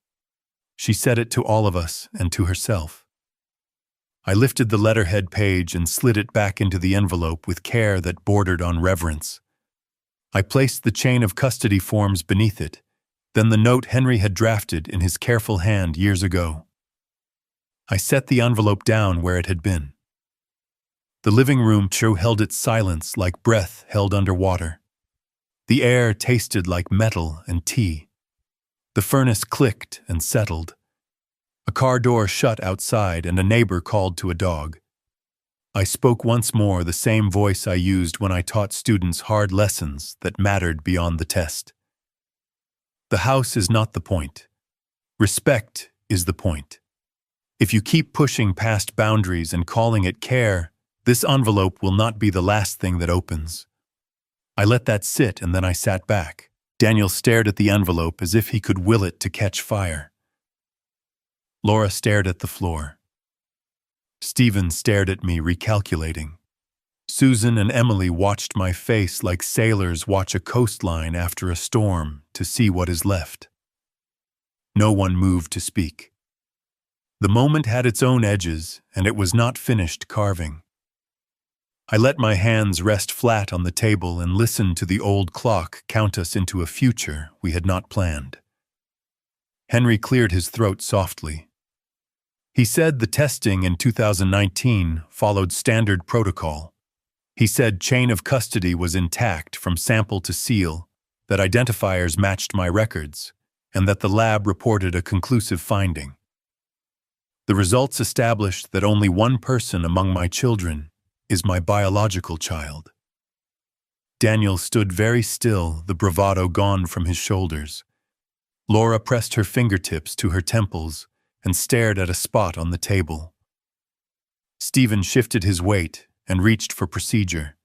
She said it to all of us and to herself. I lifted the letterhead page and slid it back into the envelope with care that bordered on reverence. I placed the chain of custody forms beneath it, then the note Henry had drafted in his careful hand years ago. I set the envelope down where it had been. The living room held its silence like breath held under water. The air tasted like metal and tea. The furnace clicked and settled. A car door shut outside and a neighbor called to a dog. I spoke once more the same voice I used when I taught students hard lessons that mattered beyond the test. The house is not the point. Respect is the point. If you keep pushing past boundaries and calling it care, this envelope will not be the last thing that opens. I let that sit and then I sat back. Daniel stared at the envelope as if he could will it to catch fire. Laura stared at the floor. Stephen stared at me, recalculating. Susan and Emily watched my face like sailors watch a coastline after a storm to see what is left. No one moved to speak. The moment had its own edges, and it was not finished carving. I let my hands rest flat on the table and listened to the old clock count us into a future we had not planned. Henry cleared his throat softly. He said the testing in 2019 followed standard protocol. He said chain of custody was intact from sample to seal, that identifiers matched my records, and that the lab reported a conclusive finding. The results established that only one person among my children is my biological child. Daniel stood very still, the bravado gone from his shoulders. Laura pressed her fingertips to her temples and stared at a spot on the table. Stephen shifted his weight and reached for procedure.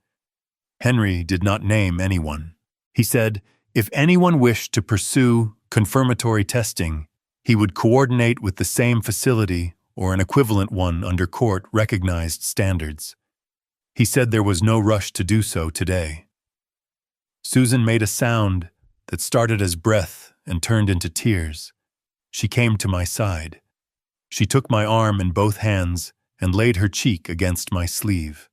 Henry did not name anyone. He said, if anyone wished to pursue confirmatory testing, he would coordinate with the same facility or an equivalent one under court-recognized standards. He said there was no rush to do so today. Susan made a sound that started as breath and turned into tears. She came to my side. She took my arm in both hands and laid her cheek against my sleeve.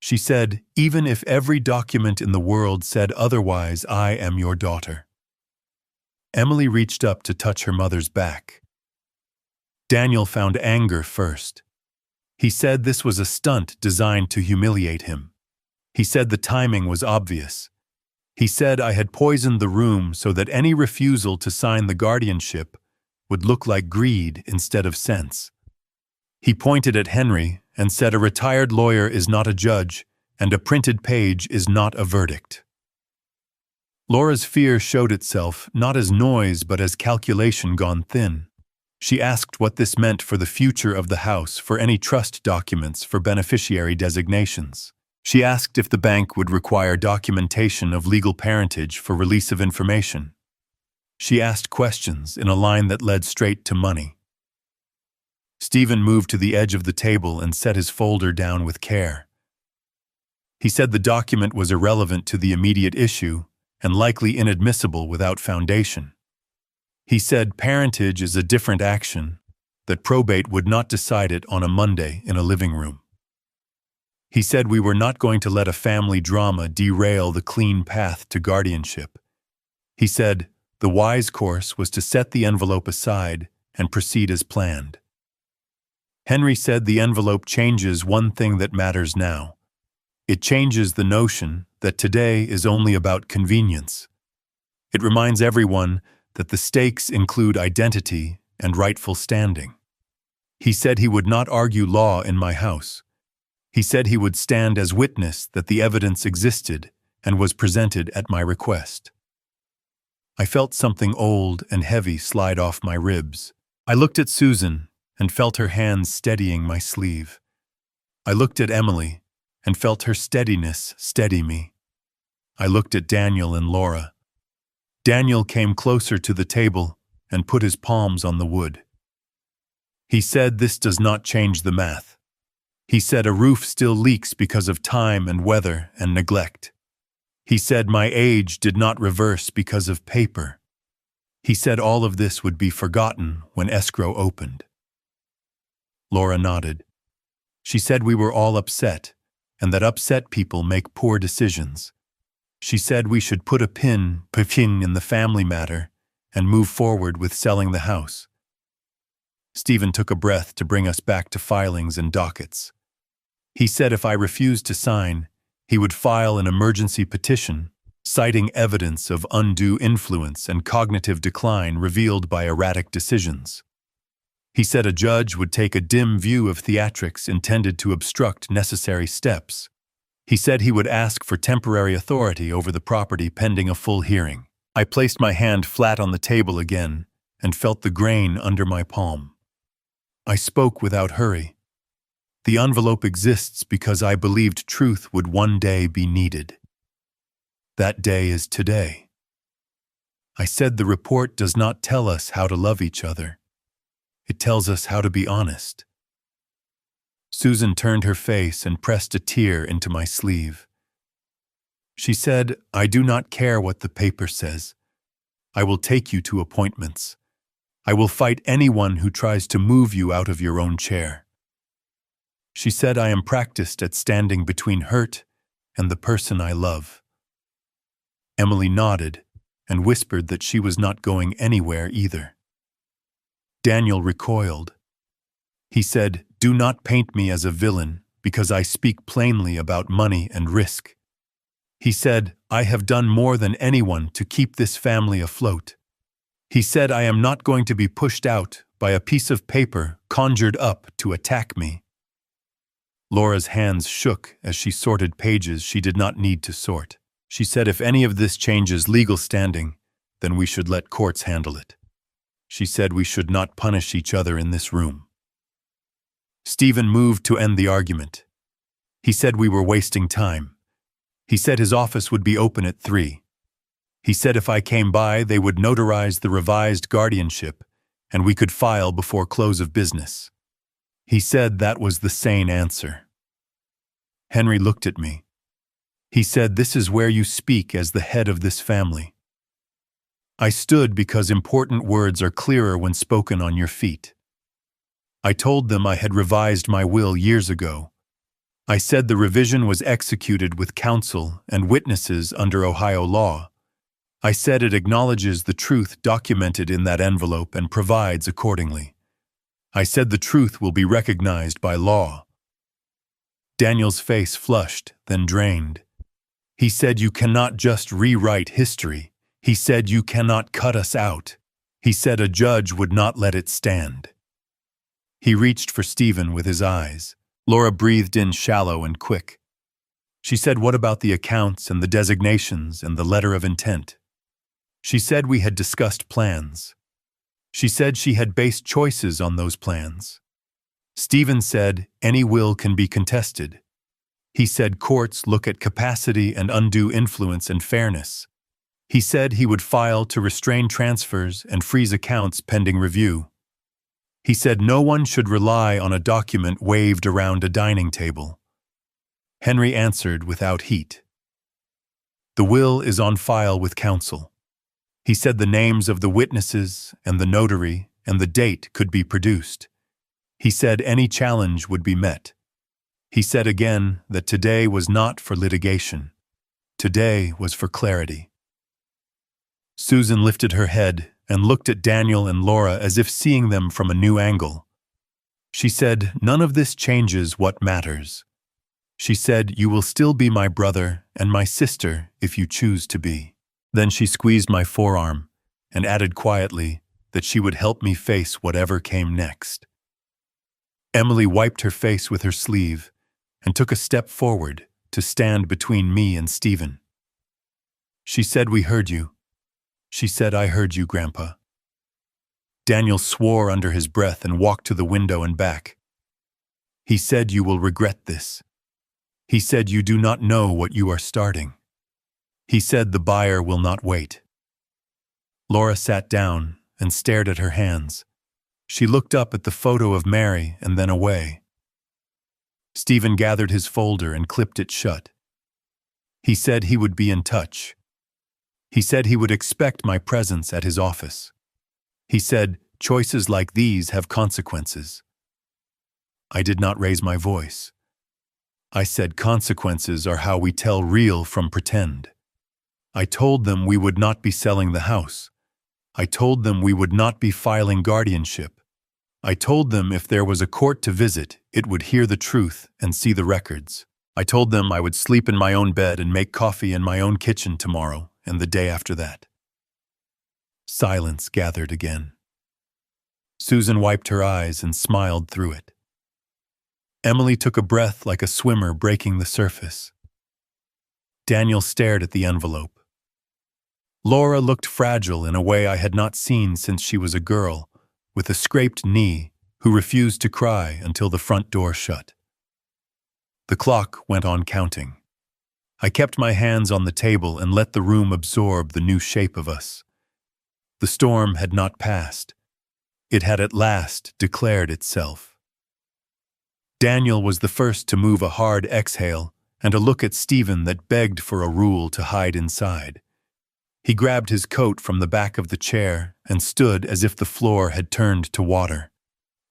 She said, even if every document in the world said otherwise, I am your daughter. Emily reached up to touch her mother's back. Daniel found anger first. He said this was a stunt designed to humiliate him. He said the timing was obvious. He said I had poisoned the room so that any refusal to sign the guardianship would look like greed instead of sense. He pointed at Henry and said a retired lawyer is not a judge and a printed page is not a verdict. Laura's fear showed itself not as noise but as calculation gone thin. She asked what this meant for the future of the house, for any trust documents, for beneficiary designations. She asked if the bank would require documentation of legal parentage for release of information. She asked questions in a line that led straight to money. Stephen moved to the edge of the table and set his folder down with care. He said the document was irrelevant to the immediate issue and likely inadmissible without foundation. He said parentage is a different action, that probate would not decide it on a Monday in a living room. He said we were not going to let a family drama derail the clean path to guardianship. He said the wise course was to set the envelope aside and proceed as planned. Henry said the envelope changes one thing that matters now. It changes the notion that today is only about convenience. It reminds everyone that the stakes include identity and rightful standing. He said he would not argue law in my house. He said he would stand as witness that the evidence existed and was presented at my request. I felt something old and heavy slide off my ribs. I looked at Susan and felt her hands steadying my sleeve. I looked at Emily and felt her steadiness steady me. I looked at Daniel and Laura. Daniel came closer to the table and put his palms on the wood. He said this does not change the math. He said a roof still leaks because of time and weather and neglect. He said my age did not reverse because of paper. He said all of this would be forgotten when escrow opened. Laura nodded. She said we were all upset, and that upset people make poor decisions. She said we should put a pin in the family matter and move forward with selling the house. Stephen took a breath to bring us back to filings and dockets. He said if I refused to sign, he would file an emergency petition, citing evidence of undue influence and cognitive decline revealed by erratic decisions. He said a judge would take a dim view of theatrics intended to obstruct necessary steps. He said he would ask for temporary authority over the property pending a full hearing. I placed my hand flat on the table again and felt the grain under my palm. I spoke without hurry. The envelope exists because I believed truth would one day be needed. That day is today. I said the report does not tell us how to love each other. It tells us how to be honest. Susan turned her face and pressed a tear into my sleeve. She said, I do not care what the paper says. I will take you to appointments. I will fight anyone who tries to move you out of your own chair. She said I am practiced at standing between hurt and the person I love. Emily nodded and whispered that she was not going anywhere either. Daniel recoiled. He said, do not paint me as a villain because I speak plainly about money and risk. He said, I have done more than anyone to keep this family afloat. He said I am not going to be pushed out by a piece of paper conjured up to attack me. Laura's hands shook as she sorted pages she did not need to sort. She said if any of this changes legal standing, then we should let courts handle it. She said we should not punish each other in this room. Stephen moved to end the argument. He said we were wasting time. He said his office would be open at 3. He said if I came by, they would notarize the revised guardianship, and we could file before close of business. He said that was the sane answer. Henry looked at me. He said, this is where you speak as the head of this family. I stood because important words are clearer when spoken on your feet. I told them I had revised my will years ago. I said the revision was executed with counsel and witnesses under Ohio law. I said it acknowledges the truth documented in that envelope and provides accordingly. I said the truth will be recognized by law. Daniel's face flushed, then drained. He said you cannot just rewrite history. He said you cannot cut us out. He said a judge would not let it stand. He reached for Stephen with his eyes. Laura breathed in shallow and quick. She said, "What about the accounts and the designations and the letter of intent?" She said we had discussed plans. She said she had based choices on those plans. Stephen said any will can be contested. He said courts look at capacity and undue influence and fairness. He said he would file to restrain transfers and freeze accounts pending review. He said no one should rely on a document waved around a dining table. Henry answered without heat. The will is on file with counsel. He said the names of the witnesses and the notary and the date could be produced. He said any challenge would be met. He said again that today was not for litigation. Today was for clarity. Susan lifted her head and looked at Daniel and Laura as if seeing them from a new angle. She said, "None of this changes what matters." She said, "You will still be my brother and my sister if you choose to be." Then she squeezed my forearm and added quietly that she would help me face whatever came next. Emily wiped her face with her sleeve and took a step forward to stand between me and Stephen. She said, "We heard you." She said, "I heard you, Grandpa." Daniel swore under his breath and walked to the window and back. He said, "You will regret this." He said, "You do not know what you are starting." He said, "The buyer will not wait." Laura sat down and stared at her hands. She looked up at the photo of Mary and then away. Stephen gathered his folder and clipped it shut. He said he would be in touch. He said he would expect my presence at his office. He said, "Choices like these have consequences." I did not raise my voice. I said, "Consequences are how we tell real from pretend." I told them we would not be selling the house. I told them we would not be filing guardianship. I told them if there was a court to visit, it would hear the truth and see the records. I told them I would sleep in my own bed and make coffee in my own kitchen tomorrow and the day after that. Silence gathered again. Susan wiped her eyes and smiled through it. Emily took a breath like a swimmer breaking the surface. Daniel stared at the envelope. Laura looked fragile in a way I had not seen since she was a girl, with a scraped knee, who refused to cry until the front door shut. The clock went on counting. I kept my hands on the table and let the room absorb the new shape of us. The storm had not passed. It had at last declared itself. Daniel was the first to move a hard exhale and a look at Stephen that begged for a rule to hide inside. He grabbed his coat from the back of the chair and stood as if the floor had turned to water.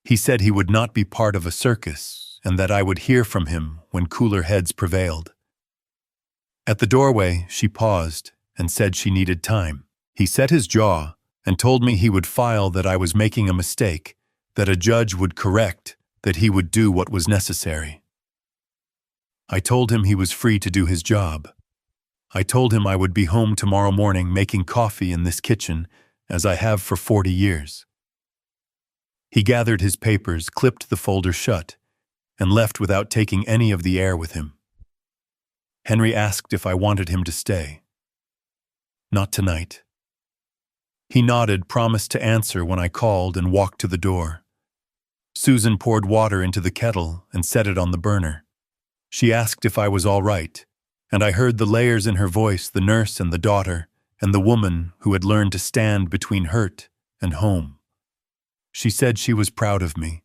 He said he would not be part of a circus and that I would hear from him when cooler heads prevailed. At the doorway, she paused and said she needed time. He set his jaw and told me he would file that I was making a mistake, that a judge would correct, that he would do what was necessary. I told him he was free to do his job. I told him I would be home tomorrow morning making coffee in this kitchen, as I have for 40 years. He gathered his papers, clipped the folder shut, and left without taking any of the air with him. Henry asked if I wanted him to stay. Not tonight. He nodded, promised to answer when I called, and walked to the door. Susan poured water into the kettle and set it on the burner. She asked if I was all right, and I heard the layers in her voice, the nurse and the daughter, and the woman who had learned to stand between hurt and home. She said she was proud of me.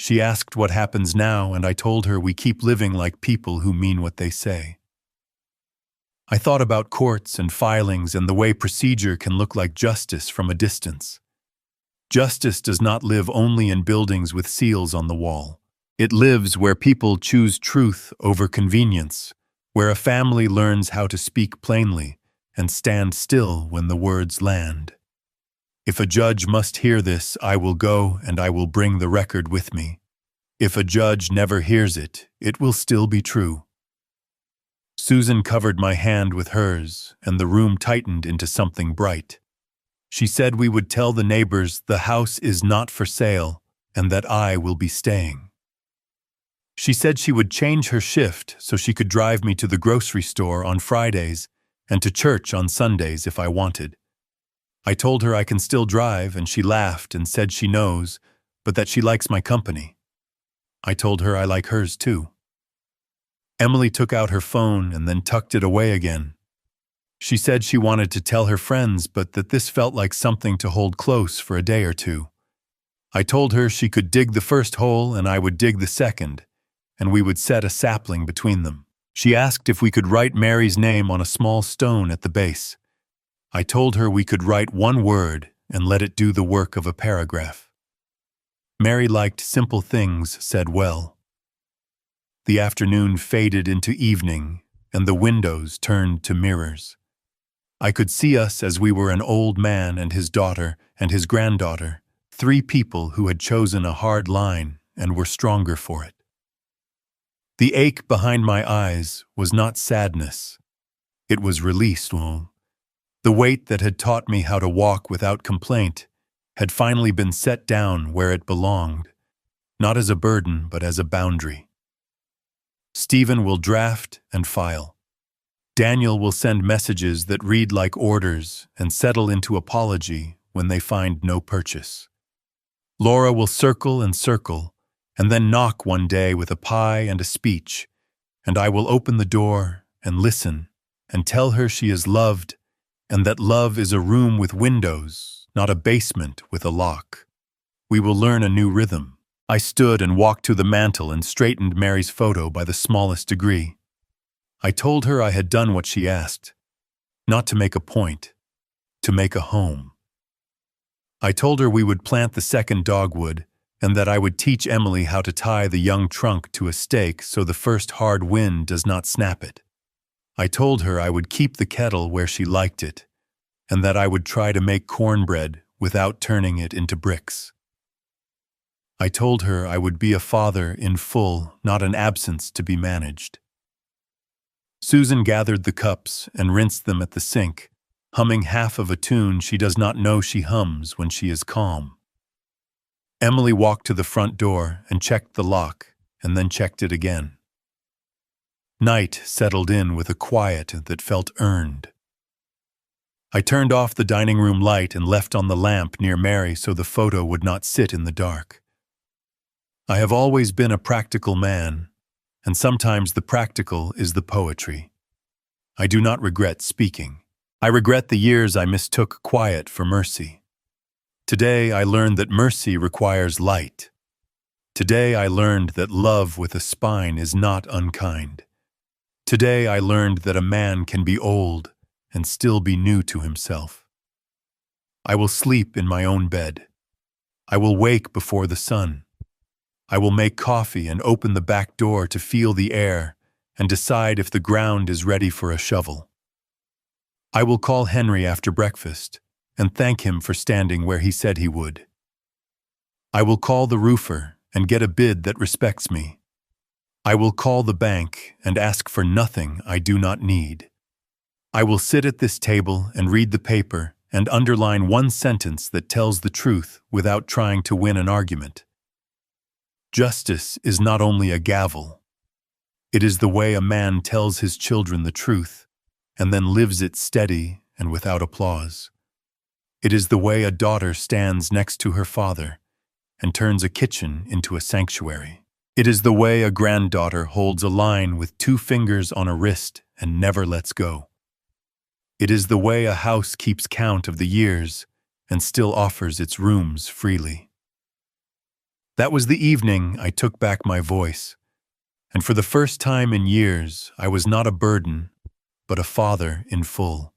She asked what happens now, and I told her we keep living like people who mean what they say. I thought about courts and filings and the way procedure can look like justice from a distance. Justice does not live only in buildings with seals on the wall. It lives where people choose truth over convenience, where a family learns how to speak plainly, and stand still when the words land. If a judge must hear this, I will go and I will bring the record with me. If a judge never hears it, it will still be true. Susan covered my hand with hers, and the room tightened into something bright. She said we would tell the neighbors the house is not for sale and that I will be staying. She said she would change her shift so she could drive me to the grocery store on Fridays and to church on Sundays if I wanted. I told her I can still drive, and she laughed and said she knows, but that she likes my company. I told her I like hers too. Emily took out her phone and then tucked it away again. She said she wanted to tell her friends, but that this felt like something to hold close for a day or two. I told her she could dig the first hole and I would dig the second, and we would set a sapling between them. She asked if we could write Mary's name on a small stone at the base. I told her we could write one word and let it do the work of a paragraph. Mary liked simple things said well. The afternoon faded into evening, and the windows turned to mirrors. I could see us as we were an old man and his daughter and his granddaughter, 3 people who had chosen a hard line and were stronger for it. The ache behind my eyes was not sadness. It was release. The weight that had taught me how to walk without complaint had finally been set down where it belonged, not as a burden but as a boundary. Stephen will draft and file. Daniel will send messages that read like orders and settle into apology when they find no purchase. Laura will circle and then knock one day with a pie and a speech, and I will open the door and listen and tell her she is loved and that love is a room with windows, not a basement with a lock. We will learn a new rhythm. I stood and walked to the mantel and straightened Mary's photo by the smallest degree. I told her I had done what she asked, not to make a point, to make a home. I told her we would plant the second dogwood and that I would teach Emily how to tie the young trunk to a stake so the first hard wind does not snap it. I told her I would keep the kettle where she liked it, and that I would try to make cornbread without turning it into bricks. I told her I would be a father in full, not an absence to be managed. Susan gathered the cups and rinsed them at the sink, humming half of a tune she does not know she hums when she is calm. Emily walked to the front door and checked the lock, and then checked it again. Night settled in with a quiet that felt earned. I turned off the dining room light and left on the lamp near Mary so the photo would not sit in the dark. I have always been a practical man, and sometimes the practical is the poetry. I do not regret speaking. I regret the years I mistook quiet for mercy. Today I learned that mercy requires light. Today I learned that love with a spine is not unkind. Today I learned that a man can be old and still be new to himself. I will sleep in my own bed. I will wake before the sun. I will make coffee and open the back door to feel the air and decide if the ground is ready for a shovel. I will call Henry after breakfast and thank him for standing where he said he would. I will call the roofer and get a bid that respects me. I will call the bank and ask for nothing I do not need. I will sit at this table and read the paper and underline one sentence that tells the truth without trying to win an argument. Justice is not only a gavel. It is the way a man tells his children the truth and then lives it steady and without applause. It is the way a daughter stands next to her father and turns a kitchen into a sanctuary. It is the way a granddaughter holds a line with 2 fingers on a wrist and never lets go. It is the way a house keeps count of the years and still offers its rooms freely. That was the evening I took back my voice, and for the first time in years I was not a burden, but a father in full.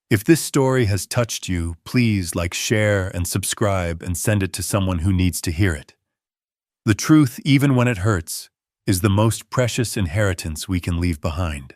If this story has touched you, please share and subscribe and send it to someone who needs to hear it. The truth, even when it hurts, is the most precious inheritance we can leave behind.